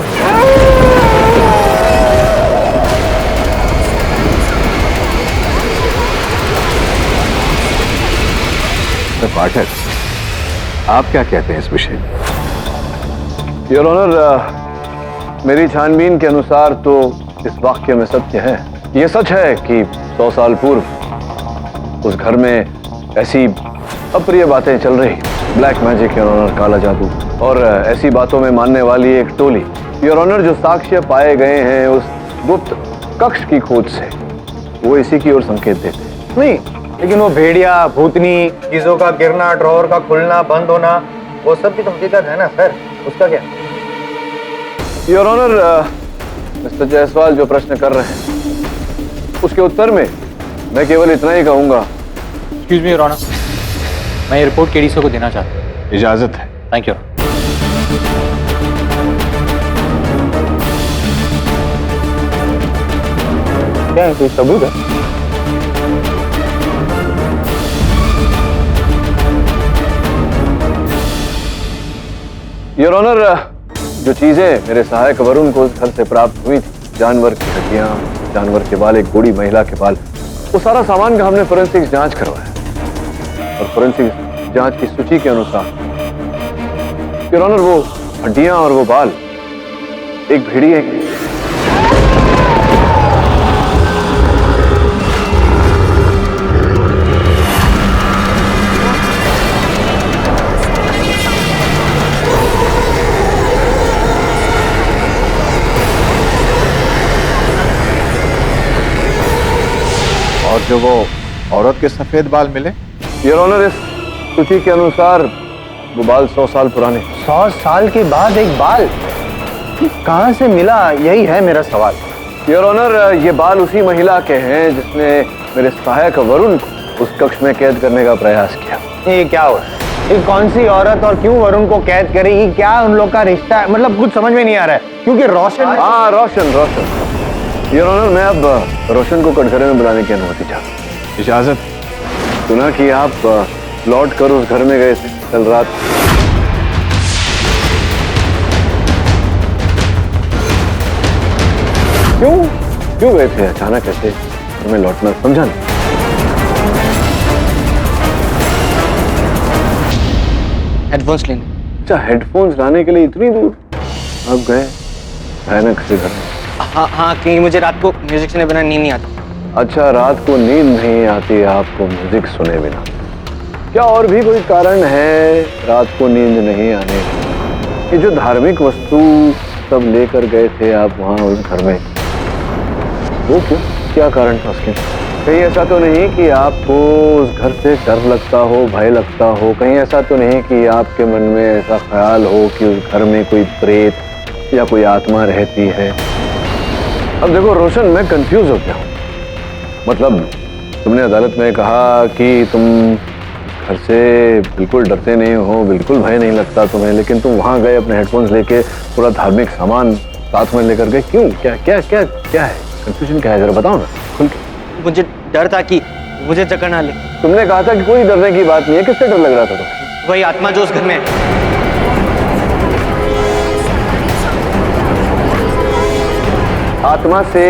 पाठक, आप क्या कहते हैं इस विषय में? योर ऑनर, मेरी छानबीन के अनुसार तो इस वाक्य में सत्य है। ये सच है कि 100 साल पूर्व उस घर में ऐसी अप्रिय बातें चल रही, ब्लैक मैजिक, योर ऑनर, काला जादू, और ऐसी बातों में मानने वाली एक टोली। योर ऑनर, जो साक्ष्य पाए गए हैं उस गुप्त कक्ष की खोज से, वो इसी की ओर संकेत देते हैं। नहीं, लेकिन वो भेड़िया, भूतनी, चीजों का गिरना, ड्रॉअर का खुलना बंद होना, वो सब भी तो हकीकत है ना सर, उसका क्या? योर ऑनर, मिस्टर जायसवाल जो प्रश्न कर रहे हैं उसके उत्तर में मैं केवल इतना ही कहूंगा। एक्सक्यूज मी योर ऑनर, मैं ये रिपोर्ट केडीसी को देना चाहता हूँ। इजाजत है। Thank you. क्या है, कोई सबूत है? योर ऑनर, जो चीजें मेरे सहायक वरुण को उस घर से प्राप्त हुई थी, जानवर की हड्डियां, जानवर के बाल, एक बूढ़ी महिला के बाल, वो सारा सामान का हमने फोरेंसिक जांच करवाया और फोरेंसिक जांच की सूची के अनुसार योर ऑनर, वो हड्डियां और वो बाल एक भेड़िए के। और जो वो औरत के सफेद बाल मिले? योर ऑनर, इस सूची के अनुसार वो बाल 100 साल पुराने। 100 साल के बाद एक बाल कहां से मिला, यही है मेरा सवाल। योर ऑनर, ये बाल उसी महिला के हैं जिसने मेरे सहायक वरुण को उस कक्ष में कैद करने का प्रयास किया। ये क्या हो, ये कौन सी औरत और क्यों वरुण को कैद करेगी? क्या उन लोग का रिश्ता है? मतलब कुछ समझ में नहीं आ रहा है, क्योंकि रोशन। हाँ, रोशन। योर ऑनर, मैं अब रोशन को कटघरे में बुलाने की अनुमति चाहता। इजाजत। सुना कि आप लौट कर उस घर में गए थे कल रात। क्यों गए थे अचानक ऐसे घर में लौटना? समझा नहीं। हेडफोन्स लेने। अच्छा, हेडफोन्स लाने के लिए इतनी दूर आप गए भयानक से घर? हाँ, क्योंकि मुझे रात को म्यूजिक सुने बिना नींद नहीं आती। अच्छा, रात को नींद नहीं आती आपको म्यूजिक सुने बिना? क्या और भी कोई कारण है रात को नींद नहीं आने का? ये जो धार्मिक वस्तु सब लेकर गए थे आप वहां उस घर में, वो क्यों? क्या कारण था उसके? कहीं ऐसा तो नहीं कि आपको उस घर से डर लगता हो, भय लगता हो? कहीं ऐसा तो नहीं कि आपके मन में ऐसा ख्याल हो कि उस घर में कोई प्रेत या कोई आत्मा रहती है? अब देखो रोशन, मैं कंफ्यूज हो गया हूँ। मतलब तुमने अदालत में कहा कि तुम घर से बिल्कुल डरते नहीं हो, बिल्कुल भय नहीं लगता तुम्हें, लेकिन तुम वहां गए अपने हेडफोन्स लेके, पूरा धार्मिक सामान साथ में लेकर गए। क्यों? क्या है कंफ्यूजन? क्या है, जरा बताओ ना खुल के। मुझे डर था कि मुझे चक्कर ना ले। तुमने कहा था कि कोई डरने की बात नहीं है, किससे डर लग रहा था तुम्हें? वही आत्मा जो उस घर में है। आत्मा से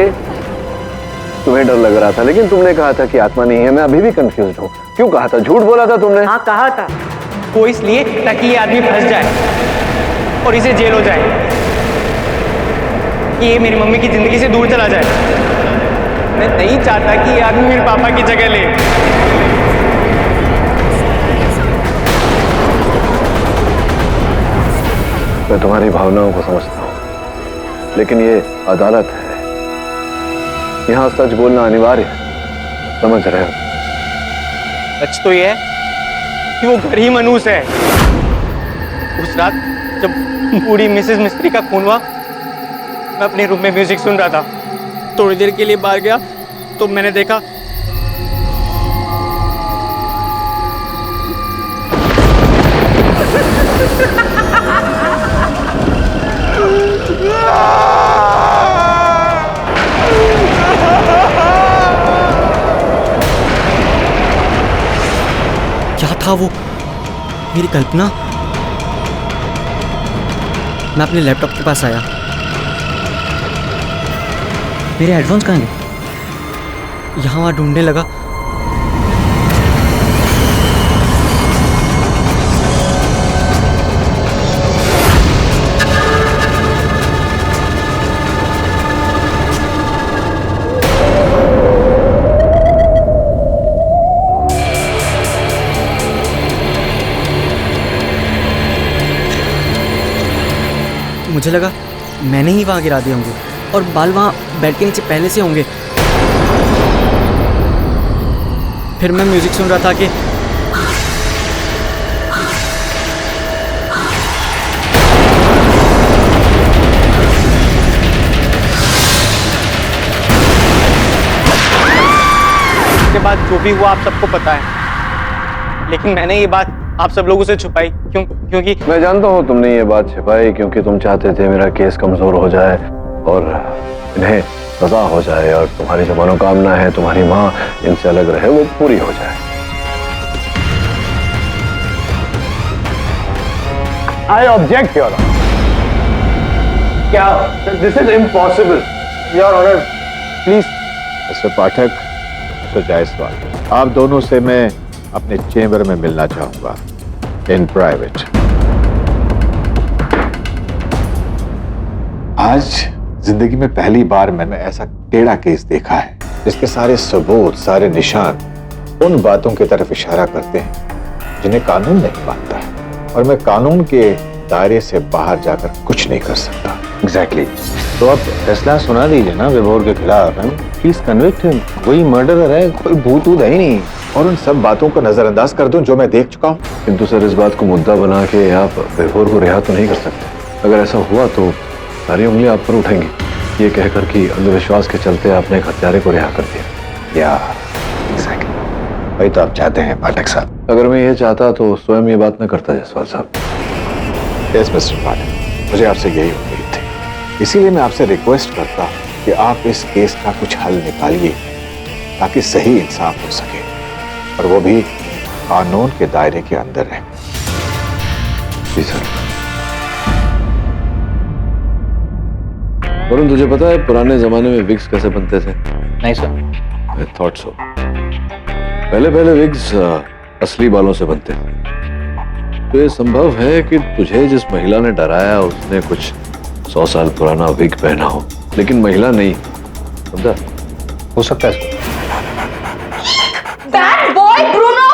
तुम्हें डर लग रहा था, लेकिन तुमने कहा था कि आत्मा नहीं है। मैं अभी भी कंफ्यूज हूँ। क्यों कहा था? झूठ बोला था तुमने? हाँ, कहा था। वो इसलिए ताकि ये आदमी फंस जाए और इसे जेल हो जाए, कि ये मेरी मम्मी की जिंदगी से दूर चला जाए। मैं नहीं चाहता कि ये आदमी मेरे पापा की जगह ले। मैं तुम्हारी भावनाओं को समझता हूँ, लेकिन ये अदालत है, यहाँ सच बोलना अनिवार्य है, समझ रहे हो? सच तो ये है कि वो घर ही मनूस है। उस रात जब बूढ़ी मिसेस मिस्त्री का खून हुआ, मैं अपने रूम में म्यूजिक सुन रहा था। थोड़ी देर के लिए बाहर गया तो मैंने देखा क्या था वो? मेरी कल्पना। मैं अपने लैपटॉप के पास आया। मेरे हेडफोन्स कहाँ गए? यहाँ वहाँ ढूंढने लगा। मुझे लगा मैंने ही वहाँ गिरा दिए होंगे और बाल वहाँ बेड के नीचे पहले से होंगे। फिर मैं म्यूजिक सुन रहा था कि उसके बाद जो भी हुआ आप सबको पता है, लेकिन मैंने ये बात आप सब लोगों से छुपाई। क्योंकि मैं जानता हूँ तुमने ये बात छिपाई क्योंकि तुम चाहते थे मेरा केस कमजोर हो जाए और इन्हें सजा हो जाए और तुम्हारी जो मनोकामना है, तुम्हारी माँ इनसे अलग रहे, वो पूरी हो जाए। I object, Your Honor. क्या? This is impossible. Your Honor, please. Mister Pathak, mister Jaiswal, आप दोनों से मैं अपने चेंबर में मिलना चाहूंगा, इन प्राइवेट। आज जिंदगी में पहली बार मैंने ऐसा टेढ़ा केस देखा है जिसके सारे सबूत, सारे निशान उन बातों की तरफ इशारा करते हैं जिन्हें कानून नहीं मानता है, और मैं कानून के दायरे से बाहर जाकर कुछ नहीं कर सकता। एग्जैक्टली। तो आप फैसला सुना दीजिए ना विभोर के खिलाफ। Please convict him. वही मर्डरर है, कोई भूत ऊत है ही नहीं। और उन सब बातों को नजरअंदाज कर दूं जो मैं देख चुका हूं। किंतु सर, इस बात को मुद्दा बना के आप विभोर को रिहा तो नहीं कर सकते। अगर ऐसा हुआ तो सारी उंगलियां आप पर उठेंगी। ये कहकर कि अंधविश्वास के चलते आपने एक हत्यारे को रिहा कर दिया। या एग्जैक्टली वही तो आप चाहते हैं पाठक साहब। अगर मैं ये चाहता तो स्वयं ये बात न करता जायसवाल साहब। यस मिस्टर पाठक, मुझे आपसे यही उम्मीद थी, इसीलिए मैं आपसे रिक्वेस्ट करता कि आप इस केस का कुछ हल निकालिए ताकि सही इंसाफ हो सके और वो भी कानून के दायरे के अंदर रहे। जी सर। वरुण, तुझे पता है पुराने जमाने में विग्स कैसे बनते थे? नहीं सर। I thought so. पहले विग्स असली बालों से बनते थे। तो ये संभव है कि तुझे जिस महिला ने डराया उसने कुछ 100 साल पुराना विग पहना हो, लेकिन महिला नहीं, समझा? हो सकता है। Bad boy Bruno!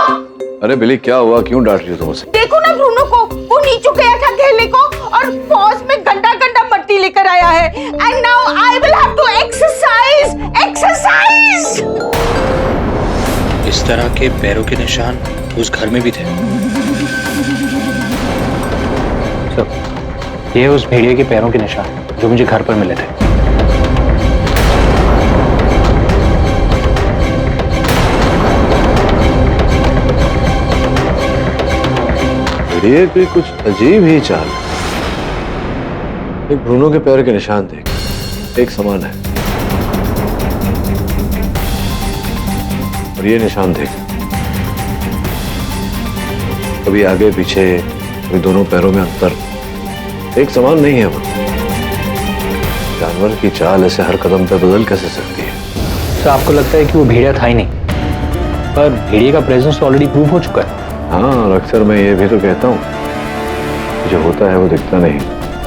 अरे बिली, क्या हुआ? क्यों डांट रही हो तुम उसे? देखो ना ब्रूनो को, वो नीचे गया था खेलने को और पॉज में घंटा घंटा मट्टी लेकर आया है। And now I will have to exercise. इस तरह के पैरों के निशान उस घर में भी थे। सर, ये उस भेड़िए के पैरों के निशान जो मुझे घर पर मिले थे। भेड़िए की कुछ अजीब ही चाल है। एक ब्रूनो के पैर के निशान देख, एक समान है, और ये निशान देख, कभी आगे पीछे, कभी दोनों पैरों में अंतर, एक समान नहीं है वो। जानवर की चाल ऐसे हर कदम पे बदल कैसे सकती है? सर, आपको लगता है कि वो भेड़िया था ही नहीं, पर भेड़िए का प्रेजेंस ऑलरेडी प्रूव हो चुका है। हाँ, और अक्सर मैं ये भी तो कहता हूँ, जो होता है वो दिखता नहीं,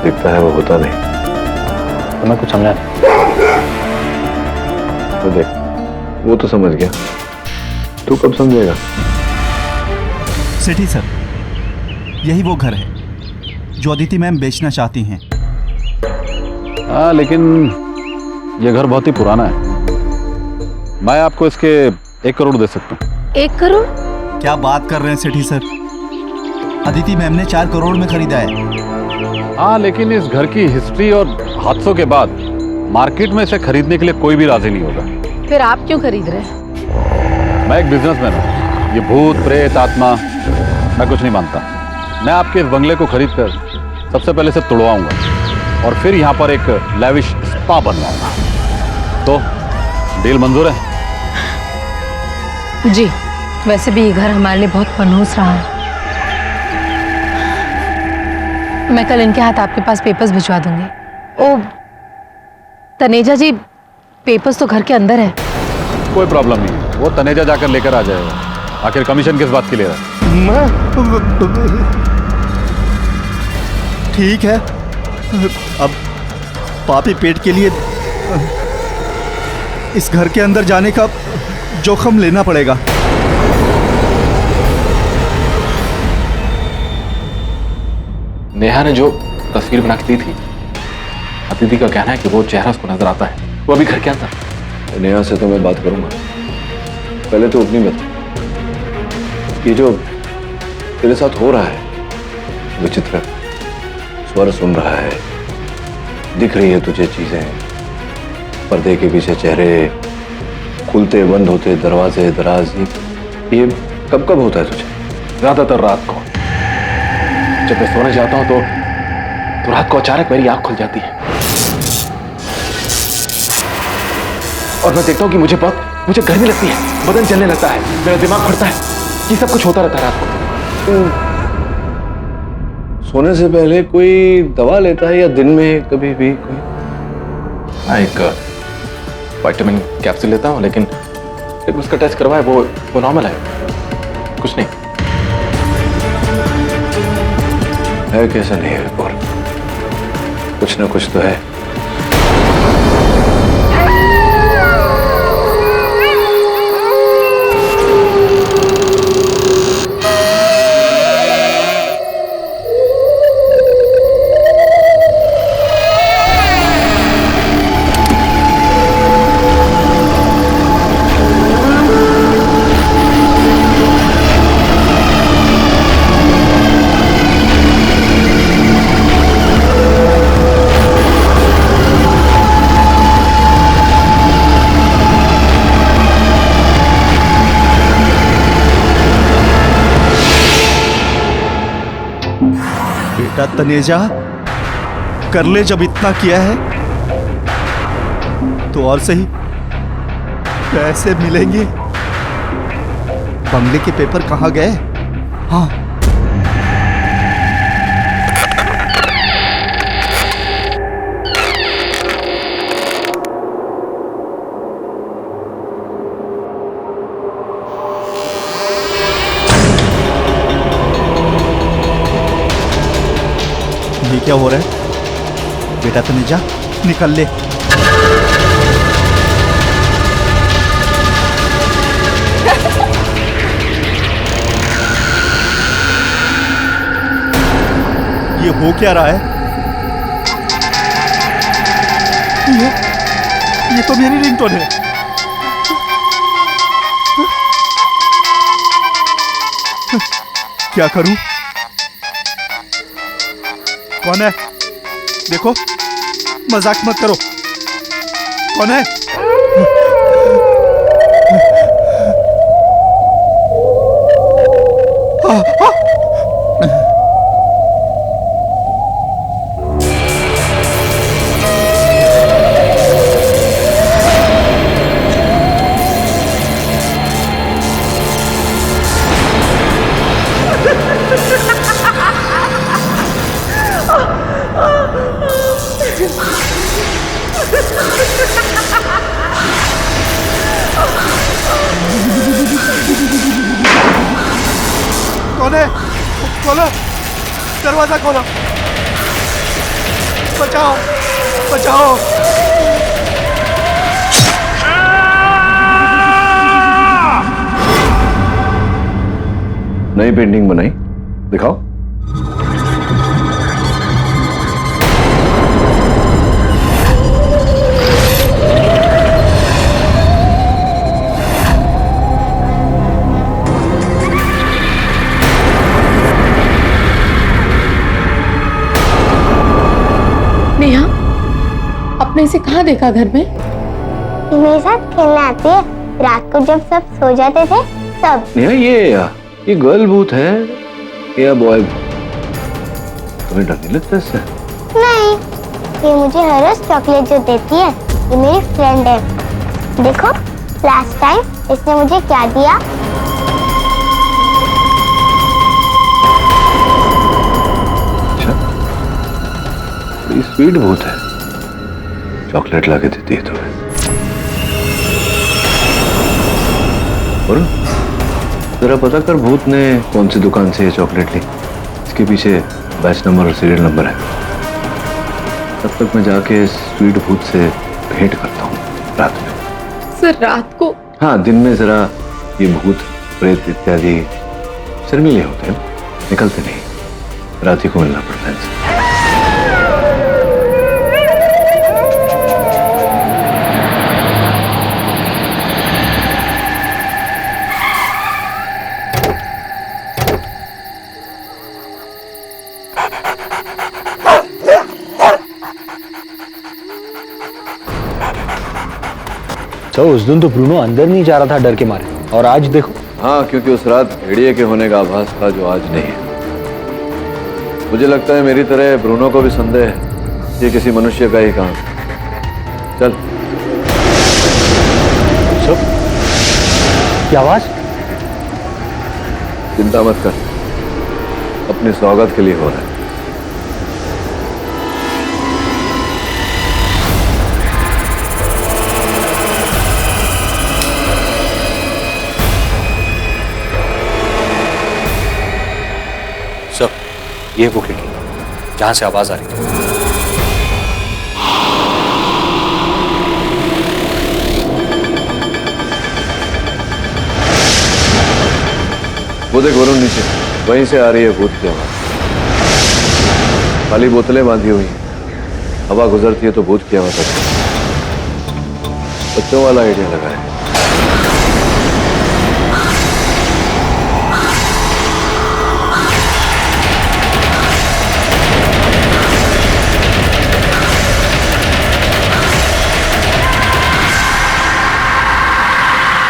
दिखता है वो होता नहीं। तो मैं कुछ समझा तो देख, वो तो समझ गया, तू कब समझेगा? सेठी सर, यही वो घर है जो अदिति मैम बेचना चाहती हैं। हाँ, लेकिन ये घर बहुत ही पुराना है। मैं आपको इसके 1 करोड़ दे सकता हूँ। 1 करोड़? क्या बात कर रहे हैं सेठी सर, अदिति मैम ने 4 करोड़ में खरीदा है। हाँ, लेकिन इस घर की हिस्ट्री और हादसों के बाद मार्केट में इसे खरीदने के लिए कोई भी राजी नहीं होगा। फिर आप क्यों खरीद रहे हैं? मैं एक बिजनेसमैन हूँ। ये भूत प्रेत आत्मा मैं कुछ नहीं मानता। मैं आपके इस बंगले को खरीद कर सबसे पहले इसे तोड़वाऊंगा और फिर यहाँ पर एक लैविश स्पा बनवाऊंगा। तो डील मंजूर है? जी, वैसे भी ये घर हमारे लिए बहुत मनहूस रहा है। मैं कल इनके हाथ आपके पास पेपर्स भिजवा दूंगी। ओ तनेजा जी, पेपर्स तो घर के अंदर है। कोई प्रॉब्लम नहीं, वो तनेजा जाकर लेकर आ जाएगा। आखिर कमीशन किस बात के लिए रहा? ठीक है, अब पापी पेट के लिए इस घर के अंदर जाने का जोखम लेना पड़ेगा। नेहा ने जो तस्वीर बना के दी थी, अदिति का कहना है कि वो चेहरा उसको नजर आता है, वो अभी घर के अंदर। नेहा से तो मैं बात करूंगा, पहले तो अपनी बता, ये जो तेरे साथ हो रहा है विचित्र, स्वर सुन रहा है, दिख रही है तुझे चीजें, पर्दे के पीछे चेहरे, खुलते बंद होते दरवाजे दराज, ये कब कब होता है तुझे? ज्यादातर रात को। जब मैं सोने जाता हूं तो रात को अचानक मेरी आंख खुल जाती है और मैं देखता हूं कि मुझे गर्मी लगती है, बदन जलने लगता है, मेरा दिमाग फटता है। ये सब कुछ होता रहता है रात को। सोने से पहले कोई दवा लेता है या दिन में कभी भी कोई? हाँ, एक विटामिन कैप्सूल लेता हूं, लेकिन उसका टेस्ट करवाया, वो नॉर्मल है, कुछ नहीं है। कैसा नहीं है और कुछ ना कुछ तो है। बेटा तनेजा, कर ले, जब इतना किया है तो और सही पैसे मिलेंगे। बंगले के पेपर कहाँ गए? हाँ, ये क्या हो रहा है? बेटा तनेजा, निकल ले। ये हो क्या रहा है? ये तो मेरी रिंगटोन है। क्या करूं? कौन है? देखो, मजाक मत करो। कौन है? कौन है? खोलो, दरवाजा खोलो। बचाओ, बचाओ। नई पेंटिंग बनाई, दिखाओ। नेहा, आपने इसे कहाँ देखा घर में? ये मेरे साथ खेलने आती है, रात को जब सब सो जाते थे तब। नेहा, ये गर्ल भूत है या बॉय भूत? तुम्हें डर नहीं लगता इससे? नहीं, ये मुझे हर रोज चॉकलेट जो देती है, ये मेरी फ्रेंड है। देखो, लास्ट टाइम इसने मुझे क्या दिया? बड़ी स्वीट भूत है, चॉकलेट लाके देती है तुम्हें। और जरा पता कर भूत ने कौन सी दुकान से ये चॉकलेट ली। इसके पीछे बैच नंबर और सीरियल नंबर है। तब तक मैं जाके स्वीट भूत से भेंट करता हूँ रात में। सर, रात को? हाँ, दिन में जरा ये भूत प्रेत इत्यादि शर्मीले होते हैं, निकलते नहीं। रात ही को मिलना पड़ता है इनसे। तो उस दिन तो ब्रूनो अंदर नहीं जा रहा था डर के मारे, और आज देखो। हाँ, क्योंकि उस रात भेड़िए के होने का आभास था जो आज नहीं है। मुझे लगता है मेरी तरह ब्रूनो को भी संदेह है ये किसी मनुष्य का ही काम। चल। सब क्या आवाज? चिंता मत कर, अपने स्वागत के लिए हो रहा है। ये वो खिड़की जहां से आवाज आ रही थी। वो देख वरुण नीचे, वहीं से आ रही है भूत की आवाज। खाली बोतलें बांधी हुई हैं, हवा गुजरती है तो भूत की आवाज आती है। बच्चों वाला आइडिया लगा है।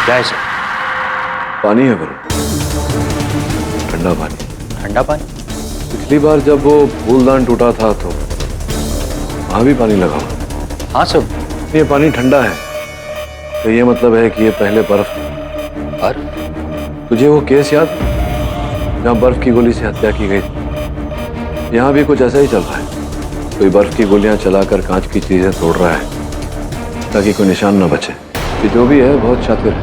क्या है सर? पानी है वरुण, ठंडा पानी। ठंडा पानी? पिछली बार जब वो फूलदान टूटा था तो वहां भी पानी लगा। हाँ सब। ये पानी ठंडा है तो ये मतलब है कि ये पहले बर्फ था। और तुझे वो केस याद जहां बर्फ की गोली से हत्या की गई थी? यहाँ भी कुछ ऐसा ही चल रहा है। कोई बर्फ की गोलियां चलाकर कांच की चीजें तोड़ रहा है ताकि कोई निशान न बचे। ये जो भी है बहुत शातिर है,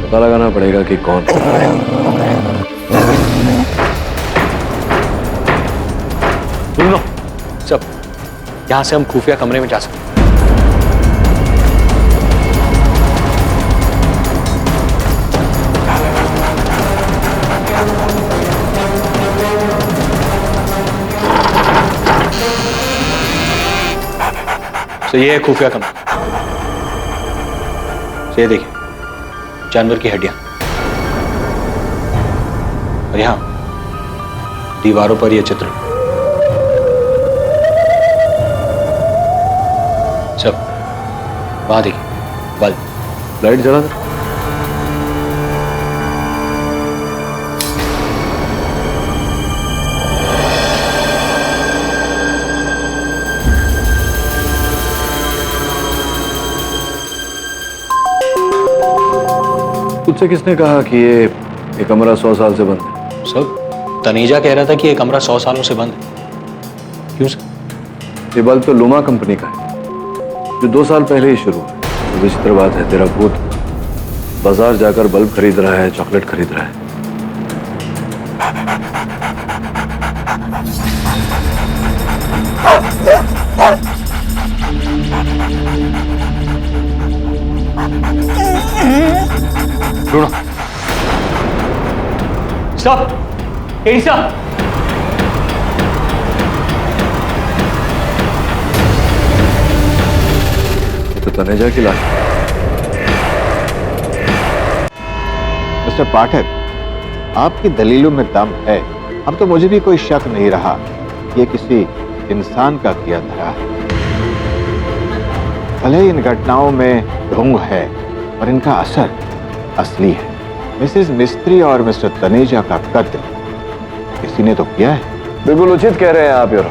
पता लगाना पड़ेगा कि कौन। सुनो सब, यहां से हम खुफिया कमरे में जा सकते हैं। तो ये है खुफिया कमरा। ये देखिए जानवर की हड्डियां, और यहां दीवारों पर ये चित्र। सब वहां देखिए बल्ब, लाइट जला दे। तुझसे किसने कहा कि ये कमरा 100 साल से बंद है? सब तनीजा कह रहा था कि ये कमरा 100 सालों से बंद है। क्यों सर? ये बल्ब तो लुमा कंपनी का है जो 2 साल पहले ही शुरू हुआ। तो विचित्र बात है, तेरा भूत बाजार जाकर बल्ब खरीद रहा है, चॉकलेट खरीद रहा है। Bruno stop, Eddie stop. ये तो तनेजा की लाश। मिस्टर पाठक, आपकी दलीलों में दम है। अब तो मुझे भी कोई शक नहीं रहा ये किसी इंसान का किया धरा है। भले इन घटनाओं में ढोंग है और इनका असर असली है। मिसेस मिस्त्री और मिस्टर तनेजा का कत्ल किसी ने तो किया है। बिल्कुल उचित कह रहे हैं आप योर।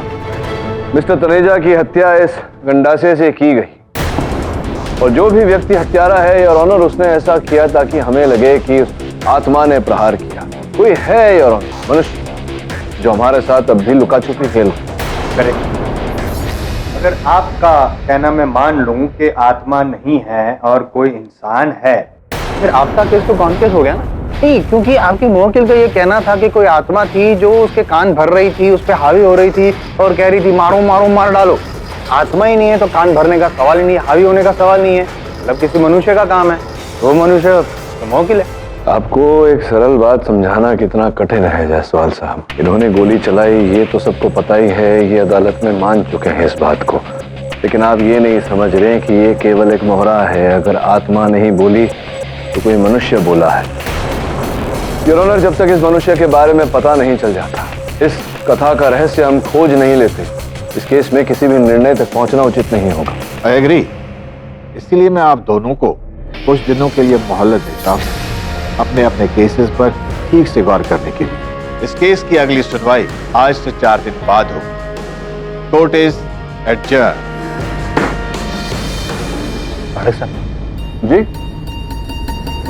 मिस्टर तनेजा की हत्या इस गंडासे से की गई और जो भी व्यक्ति हत्यारा है योर ऑनर, उसने ऐसा किया ताकि हमें लगे कि आत्मा ने प्रहार किया। कोई है योर ऑनर, मनुष्य जो हमारे साथ अब भी लुका छुपी खेल। करेक्ट। अगर आपका कहना मैं मान लूं कि आत्मा नहीं है और कोई इंसान है, फिर आपका केस तो कौन केस हो गया ना? नहीं, क्योंकि आपके मुवक्किल का ये कहना था कि कोई आत्मा थी जो उसके कान भर रही थी, उस पर हावी हो रही थी और कह रही थी मारो मारो मार डालो। आत्मा ही नहीं है तो कान भरने का सवाल ही नहीं है, हावी होने का सवाल नहीं है। मतलब किसी मनुष्य का काम है, वो मनुष्य तो मुवक्किल है। आपको एक सरल बात समझाना कितना कठिन है जायसवाल साहब। इन्होंने गोली चलाई ये तो सबको पता ही है, ये अदालत में मान चुके हैं इस बात को। लेकिन आप ये नहीं समझ रहे कि ये केवल एक मोहरा है। अगर आत्मा नहीं बोली तो कोई मनुष्य बोला है। योर ऑनर, जब तक इस मनुष्य के बारे में पता नहीं चल जाता, इस कथा का रहस्य हम खोज नहीं लेते, इस केस में किसी भी निर्णय तक पहुंचना उचित नहीं होगा। I agree. इसीलिए मैं आप दोनों को कुछ दिनों के लिए मोहलत देता हूँ अपने अपने केसेस पर ठीक से गौर करने के लिए। इस केस की अगली सुनवाई आज से 4 दिन बाद होगी। Court is adjourn. जी,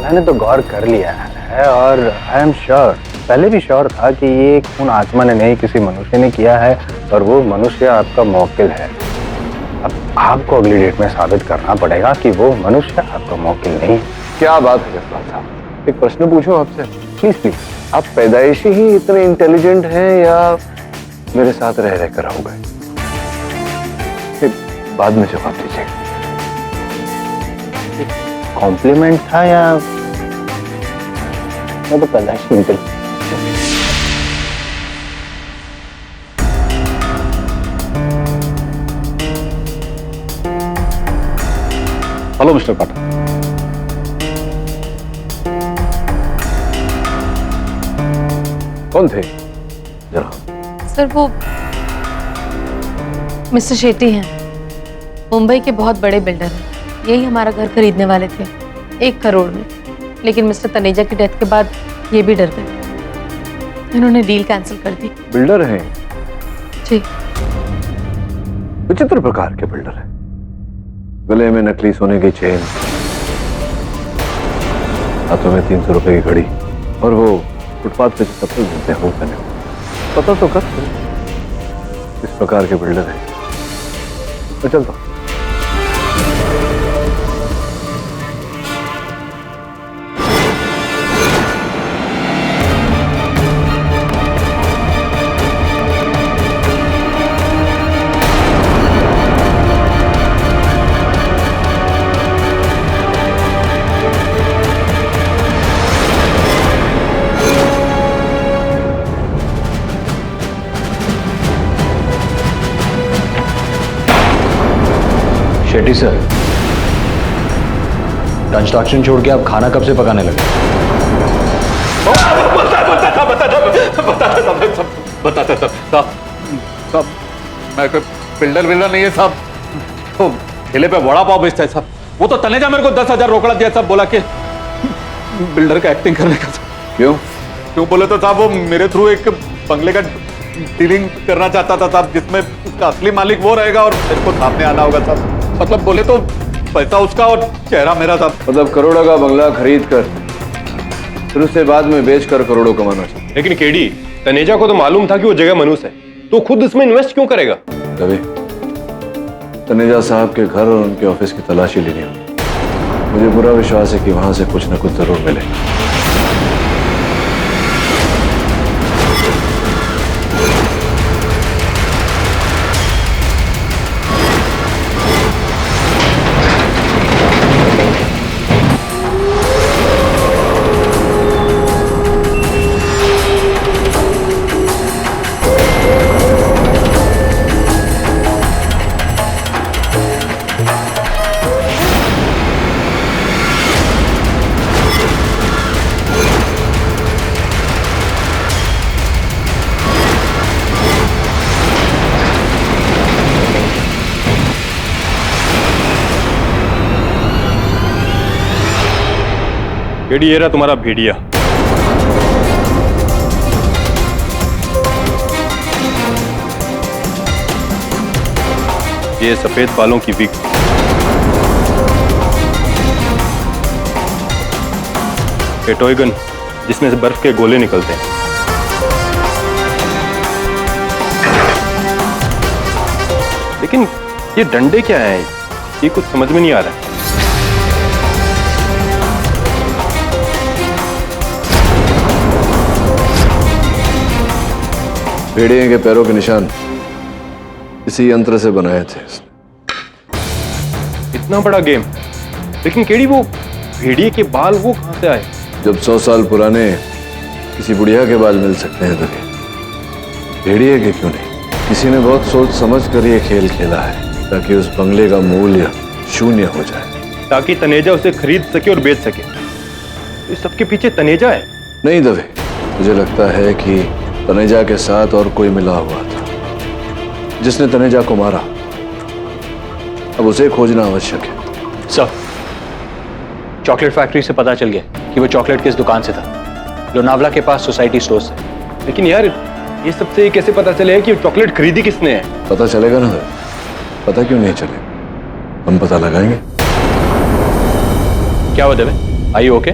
मैंने तो गौर कर लिया है और आई एम श्योर, पहले भी श्योर था कि ये खून आत्मा ने नहीं किसी मनुष्य ने किया है और वो मनुष्य आपका मुवक्किल है। अब आपको अगली डेट में साबित करना पड़ेगा कि वो मनुष्य आपका मुवक्किल नहीं है। क्या बात है जसपाल साहब, एक प्रश्न पूछूं आपसे? Please please. आप पैदाइशी ही इतने इंटेलिजेंट हैं या मेरे साथ रह रहकर हो गए? बाद में जवाब दीजिएगा। कॉम्प्लीमेंट था या मैं तो पैदाइशी इंटेलिजेंट। हेलो मिस्टर पाठक। कौन थे जरा? सर वो मिस्टर शेट्टी हैं, मुंबई के बहुत बड़े बिल्डर हैं। यही हमारा घर खरीदने वाले थे 1 करोड़ में, लेकिन मिस्टर तनेजा की डेथ के बाद ये भी डर गए। इन्होंने डील कैंसिल कर दी। बिल्डर हैं? जी। विचित्र प्रकार के बिल्डर हैं। गले में नकली सोने की चेन, हाथों में 300 रुपए की घड़ी, और वो फुटपाथ पे चप्पल मिलते हैं वो पहने हुए। पता तो कर इस प्रकार के बिल्डर हैं। मैं चलता हूं। शेट्टी सर, कंस्ट्रक्शन छोड़ के आप खाना कब से पकाने लगे? बताता साहब, मैं कोई बिल्डर नहीं है साहब। तो ठेले पे वड़ा पाव बेचता है साहब। वो तो तनेजा मेरे को 10,000 रोकड़ा दिया साहब, बोला कि बिल्डर का एक्टिंग करने का। क्यों बोले तो साहब वो मेरे थ्रू एक बंगले का डीलिंग करना चाहता था साहब, जिसमें उसका असली मालिक वो रहेगा और मेरे को सामने आना होगा साहब। मतलब बोले तो पैसा उसका और चेहरा मेरा था। मतलब करोड़ों का बंगला खरीद कर फिर उससे बाद में बेचकर करोड़ों कमाना चाहिए। लेकिन केडी, तनेजा को तो मालूम था कि वो जगह मनुष्य है, तो खुद इसमें इन्वेस्ट क्यों करेगा? रवि, तनेजा साहब के घर और उनके ऑफिस की तलाशी लेनी होगी। मुझे पूरा विश्वास है कि वहां से कुछ न कुछ जरूर मिले। केडी, ये रहा तुम्हारा भेड़िया। ये सफेद बालों की विग। ये टॉय गन जिसमें से बर्फ के गोले निकलते हैं। लेकिन ये डंडे क्या हैं? ये कुछ समझ में नहीं आ रहा है। भेड़िए के पैरों के निशान इसी यंत्र से बनाए थे। इतना बड़ा गेम, लेकिन केडी वो भेड़िए के बाल वो कहां से आए? जब 100 साल पुराने किसी बुढ़िया के बाल मिल सकते हैं तो भेड़िए के क्यों नहीं? किसी ने बहुत सोच समझ कर ये खेल खेला है ताकि उस बंगले का मूल्य शून्य हो जाए, ताकि तनेजा उसे खरीद सके और बेच सके। इस सबके पीछे तनेजा है? नहीं दवे, मुझे लगता है कि तनेजा के साथ और कोई मिला हुआ था जिसने तनेजा को मारा। अब उसे खोजना आवश्यक है। सर, चॉकलेट फैक्ट्री से पता चल गया कि वो चॉकलेट किस दुकान से था। लोनावला के पास सोसाइटी स्टोर से। लेकिन यार, ये सबसे कैसे पता चले कि चॉकलेट खरीदी किसने है? पता चलेगा ना। पता क्यों नहीं चलेगा? हम पता लगाएंगे। क्या हुआ देवे? Are you okay?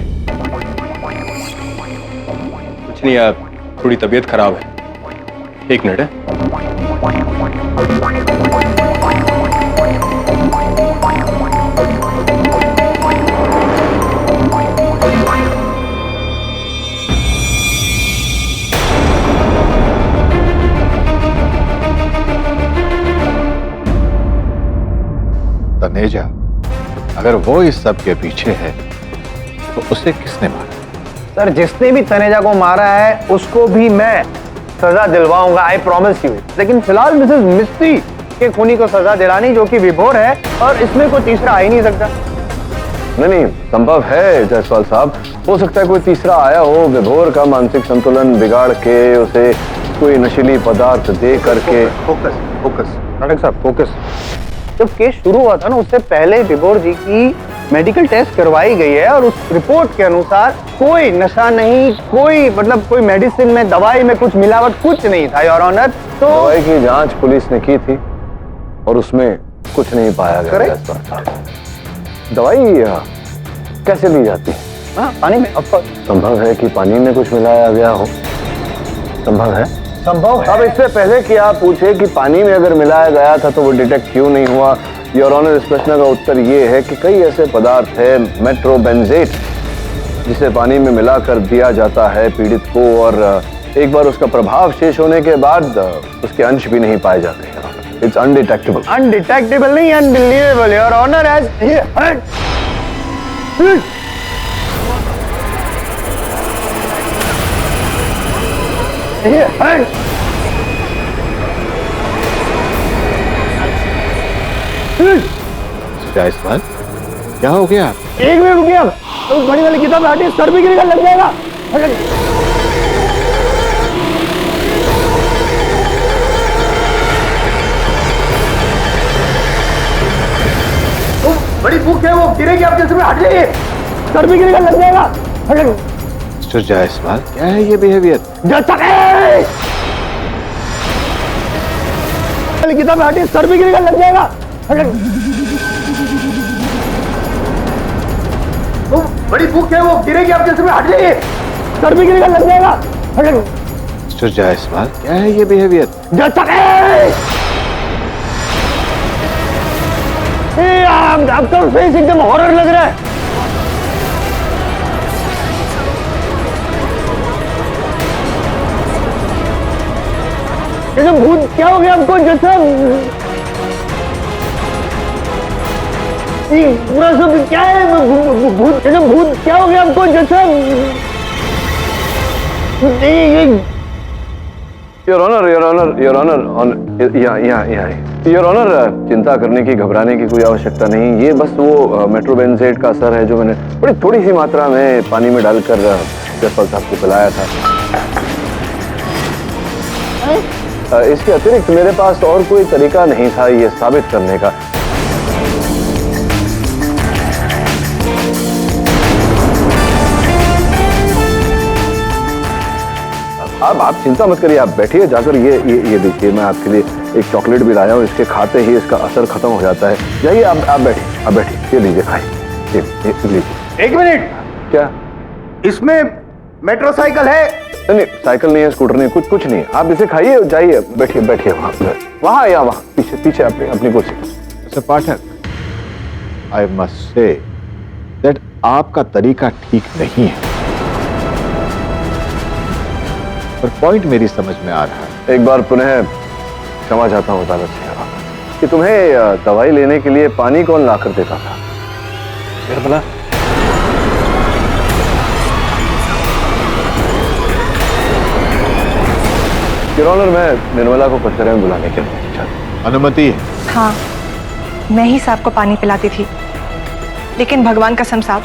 कुछ नहीं यार, थोड़ी तबीयत खराब है। एक मिनट है। तनेजा, अगर वो इस सब के पीछे है तो उसे किसने मारा? सर, जिसने भी तनेजा को मारा है उसको भी मैं सजा दिलवाऊंगा, आई प्रॉमिस यू। लेकिन फिलहाल मिसेस मिस्त्री के खूनी को सजा दिलानी, जो कि विभोर है, और इसमें कोई तीसरा आ ही नहीं सकता। नहीं, संभव है जायसवाल साहब। हो सकता है कोई तीसरा आया हो, विभोर का मानसिक संतुलन बिगाड़ के उसे कोई नशीली पदार्थ दे करके। फोकस नाटक साहब, फोकस। जब केस शुरू हुआ था ना, उससे पहले विभोर जी की मेडिकल टेस्ट करवाई गई है और उस रिपोर्ट के अनुसार कोई नशा नहीं, कोई मतलब कोई मेडिसिन में, दवाई में कुछ मिलावट कुछ नहीं था योर ऑनर। तो दवाई की जांच पुलिस ने की थी और उसमें कुछ नहीं पाया गया। दवाई कैसे ली जाती है? हाँ, पानी में। संभव है कि पानी में कुछ मिलाया गया हो, संभव है। संभव है। अब इससे पहले कि आप पूछे कि पानी में अगर मिलाया गया था तो वो डिटेक्ट क्यों नहीं हुआ, योर ऑनर, इस प्रश्न का उत्तर ये है कि कई ऐसे पदार्थ है मेट्रोबेंजेट जिसे पानी में मिलाकर दिया जाता है पीड़ित को, और एक बार उसका प्रभाव शेष होने के बाद उसके अंश भी नहीं पाए जाते। It's undetectable. अनडिटेक्टेबल नहीं, अनबिलीवेबल योर ऑनर। एज जायसवाल, क्या हो गया? एक मिनट रुकिए आप, तो बड़ी वाली किताब हटे, सर भी गिरेगा, लग जाएगा। बड़ी बुक है वो, गिरेगी आपके सर में, हट जाइए, सर भी गिरेगा, लग जाएगा। मिस्टर जायसवाल, क्या है ये बिहेवियर? किताब हटे, सर भी गिरेगा, लग जाएगा। बड़ी बुक है वो, गिरेगी आपके सर में, हट जाइए, सर भी गिरेगा, लग जाएगा। मिस्टर जायसवाल, क्या है ये बिहेवियर? आपका फेस एकदम हॉरर लग रहा है। ये जो भूत, क्या हो गया आपको? जैसा पूरा सब क्या है? भूत, ये जो भूत, क्या हो गया आपको? जैसा your honour, your honour, your honour, your honour, चिंता करने की, घबराने की कोई आवश्यकता नहीं। ये बस वो मेट्रोबेंजेट का असर है जो मैंने बड़ी थोड़ी सी मात्रा में पानी में डालकर जसपाल साहब को पिलाया था। इसके अतिरिक्त मेरे पास और कोई तरीका नहीं था ये साबित करने का। अब आप चिंता मत करिए, आप बैठिए, जाकर ये देखिए, मैं आपके लिए एक चॉकलेट भी लाया हूँ, इसके खाते ही इसका असर खत्म हो जाता है। जाइए, आप बैठिए, ये लीजिए, खाइए, ये लीजिए। एक मिनट, क्या इसमें मेट्रोसाइकिल है? नहीं, साइकिल नहीं है, स्कूटर नहीं, कुछ नहीं है। आप इसे खाइए, जाइए, बैठिए वहाँ या वहाँ पीछे अपनी कुर्सी। Mister Pathak, I must say that आपका तरीका ठीक नहीं है, पर पॉइंट मेरी समझ में आ रहा है। एक बार पुनः क्षमा चाहता हूँ अदालत से कि तुम्हें दवाई लेने के लिए पानी कौन लाकर देता था? निर्मला, योर ऑनर, मैं निर्मला को कचहरी में बुलाने के लिए चाहता। अनुमति? हाँ, मैं ही साहब को पानी पिलाती थी, लेकिन भगवान कसम साहब,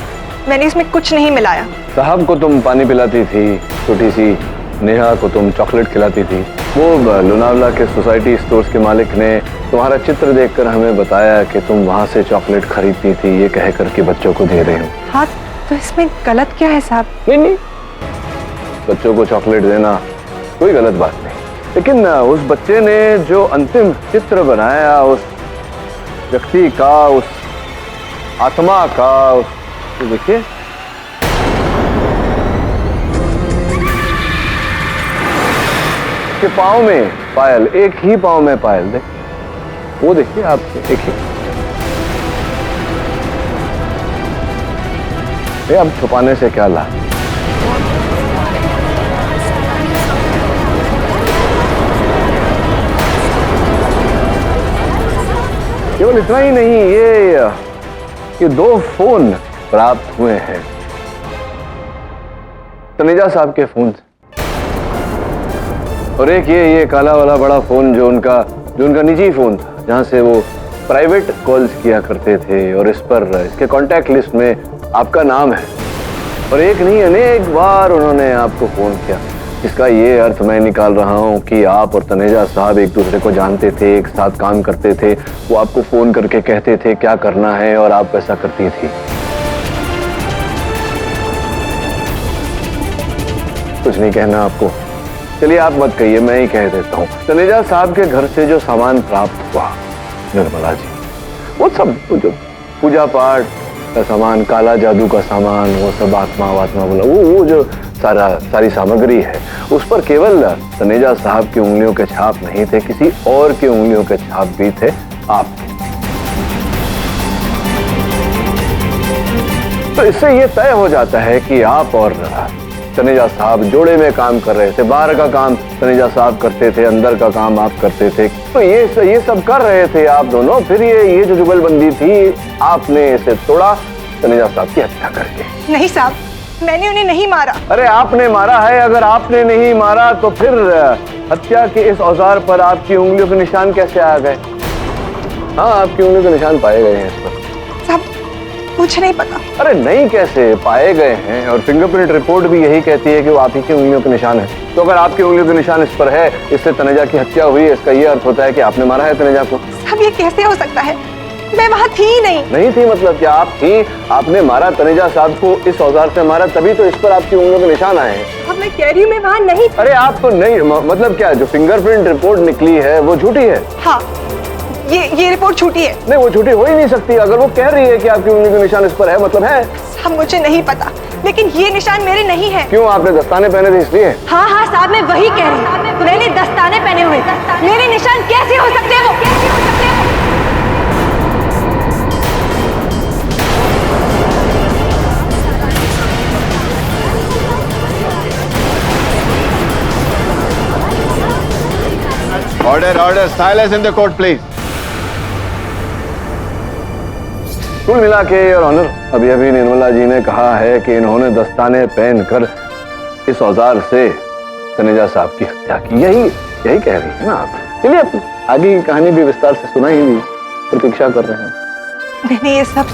मैंने इसमें कुछ नहीं मिलाया। साहब को तुम पानी पिलाती थी, छोटी सी नेहा को तुम चॉकलेट खिलाती थी। वो लोनावला के सोसाइटी स्टोर्स के मालिक ने तुम्हारा चित्र देखकर हमें बताया कि तुम वहां से चॉकलेट खरीदती थी, ये कहकर के बच्चों को दे रहे हो। हाँ, तो इसमें गलत क्या है साहब? नहीं, बच्चों को चॉकलेट देना कोई गलत बात नहीं, लेकिन उस बच्चे ने जो अंतिम चित्र बनाया उस व्यक्ति का, उस आत्मा का, तो देखिए, के पाँव में पायल, एक ही पाँव में पायल, देख वो देखिए आप, एक ही। अब छुपाने से क्या लाभ? केवल इतना ही नहीं, ये 2 फोन प्राप्त हुए हैं तनेजा साहब के फोन से, और एक ये काला वाला बड़ा फोन जो उनका निजी फोन था, जहां से वो प्राइवेट कॉल्स किया करते थे, और इस पर इसके कांटेक्ट लिस्ट में आपका नाम है, और एक नहीं अनेक बार उन्होंने आपको फोन किया। इसका ये अर्थ मैं निकाल रहा हूँ कि आप और तनेजा साहब एक दूसरे को जानते थे, एक साथ काम करते थे, वो आपको फोन करके कहते थे क्या करना है और आप वैसा करती थी। कुछ नहीं कहना आपको? चलिए आप मत कहिए, मैं ही कह देता हूँ। तनेजा साहब के घर से जो सामान प्राप्त हुआ निर्मला जी, वो सब जो पूजा पाठ का सामान, काला जादू का सामान, वो सब आत्मा बोला, वो जो सारी सामग्री है, उस पर केवल तनेजा साहब की उंगलियों के छाप नहीं थे, किसी और की उंगलियों के छाप भी थे आपके। तो इससे ये तय हो जाता है कि आप और तनेजा साहब जोड़े में काम कर रहे थे। बाहर का काम तनेजा साहब करते थे, अंदर का काम आप करते थे। तो ये सब कर रहे थे आप दोनों। फिर ये जो जुगलबंदी थी, आपने इसे तोड़ा तनेजा साहब की हत्या करके। नहीं साहब, मैंने उन्हें नहीं मारा। अरे आपने मारा है। अगर आपने नहीं मारा तो फिर हत्या के इस औजार पर आपकी उंगलियों के निशान कैसे आ गए? हाँ, आपकी उंगलियों के निशान पाए गए हैं इस पर। साहब मुझे नहीं पता। अरे नहीं, कैसे पाए गए हैं? और फिंगरप्रिंट रिपोर्ट भी यही कहती है कि वो आप ही की उंगलियों के निशान है। तो अगर आपकी उंगलियों के निशान इस पर है, इससे तनेजा की हत्या हुई है, इसका ये अर्थ होता है कि आपने मारा है तनेजा को। साहब ये कैसे हो सकता है? मैं वहाँ थी ही नहीं। नहीं थी मतलब क्या? आप थी, आपने मारा तनेजा साहब को, इस औजार से मारा, तभी तो इस पर आपकी उंगलियों के निशान आए हैं। अब मैं कह रही हूँ मैं वहाँ नहीं। अरे आप तो नहीं, मतलब क्या जो फिंगरप्रिंट रिपोर्ट निकली है वो झूठी है? हाँ, ये रिपोर्ट झूठी है। नहीं, वो झूठी हो ही नहीं सकती। अगर वो कह रही है कि आपकी उंगली के निशान इस पर है, मतलब है। साहब मुझे नहीं पता, लेकिन ये निशान मेरे नहीं है। क्यों? आपने दस्ताने पहने थे इसलिए? हाँ हाँ साहब, मैं वही कह रही हूँ, मैंने दस्ताने पहने हुए थे। मेरे निशान कैसे हो सकते हैं? वो कैसे हो सकते हैं? Order, silence in the court please. कुल मिला के योर ऑनर, अभी निर्मला जी ने कहा है कि इन्होंने दस्ताने पहनकर इस औजार से तनेजा साहब की हत्या की। यही कह रही है ना आप? चलिए आगे की कहानी भी विस्तार से सुना ही, प्रतीक्षा कर रहे हैं। मैंने ये सब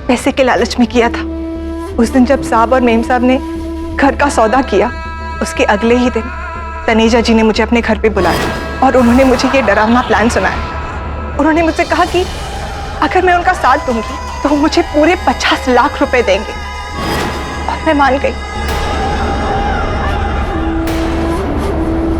पैसे के लालच में किया था। उस दिन जब साहब और मेम साहब ने घर का सौदा किया, उसके अगले ही दिन तनेजा जी ने मुझे अपने घर पे बुलाया और उन्होंने मुझे ये डरावना प्लान सुनाया। उन्होंने मुझसे कहा कि अगर मैं उनका साथ दूंगी तो वो मुझे पूरे 50 लाख रुपए देंगे, और मैं मान गई।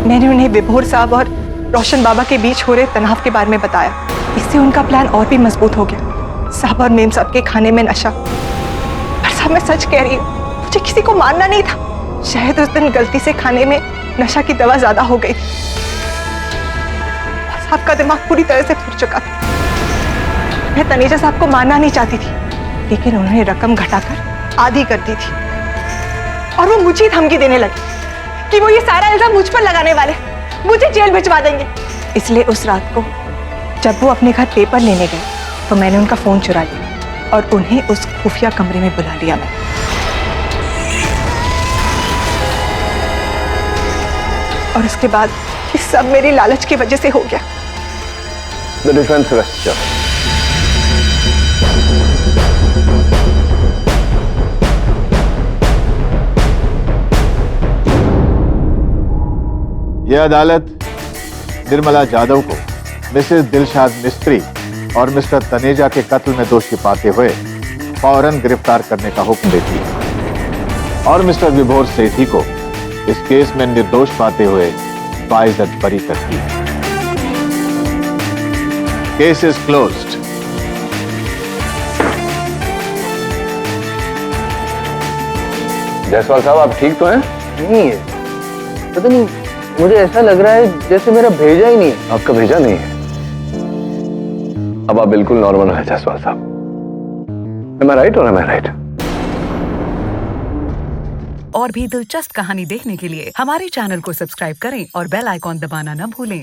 मैंने उन्हें विभोर साहब और रोशन बाबा के बीच हो रहे तनाव के बारे में बताया। इससे उनका प्लान और भी मजबूत हो गया। साहब और मेम साहब के खाने में नशा। पर साहब मैं सच कह रही हूँ, मुझे किसी को मारना नहीं था। शायद उस दिन गलती से खाने में नशा की दवा ज्यादा हो गई। साहब का दिमाग पूरी तरह से फिर चुका था। मैं तनेजा साहब को मारना नहीं चाहती थी, लेकिन उन्होंने रकम घटाकर आधी कर दी थी और वो मुझे धमकी देने लगी कि वो ये सारा इल्जाम मुझ पर लगाने वाले, मुझे जेल भिजवा देंगे। इसलिए उस रात को जब वो अपने घर पेपर लेने गए तो मैंने उनका फोन चुरा लिया और उन्हें उस खुफिया कमरे में बुला लिया। मैं और उसके बाद ये सब मेरी लालच की वजह से हो गया। The defense rests, sir. यह अदालत निर्मला जाधव को मिसेस दिलशाद मिस्त्री और मिस्टर तनेजा के कत्ल में दोषी पाते हुए फौरन गिरफ्तार करने का हुक्म देती है और मिस्टर विभोर सेठी को इस केस में निर्दोष पाते हुए बाइज्जत बरी करती है। Case is closed. जायसवाल साहब, आप ठीक तो हैं? नहीं है, पता नहीं, मुझे ऐसा लग रहा है जैसे मेरा भेजा ही नहीं है। आपका भेजा नहीं है? अब आप बिल्कुल नॉर्मल है जायसवाल साहब। Am I right or am I right? और भी दिलचस्प कहानी देखने के लिए हमारे चैनल को सब्सक्राइब करें और बेल आइकॉन दबाना न भूलें।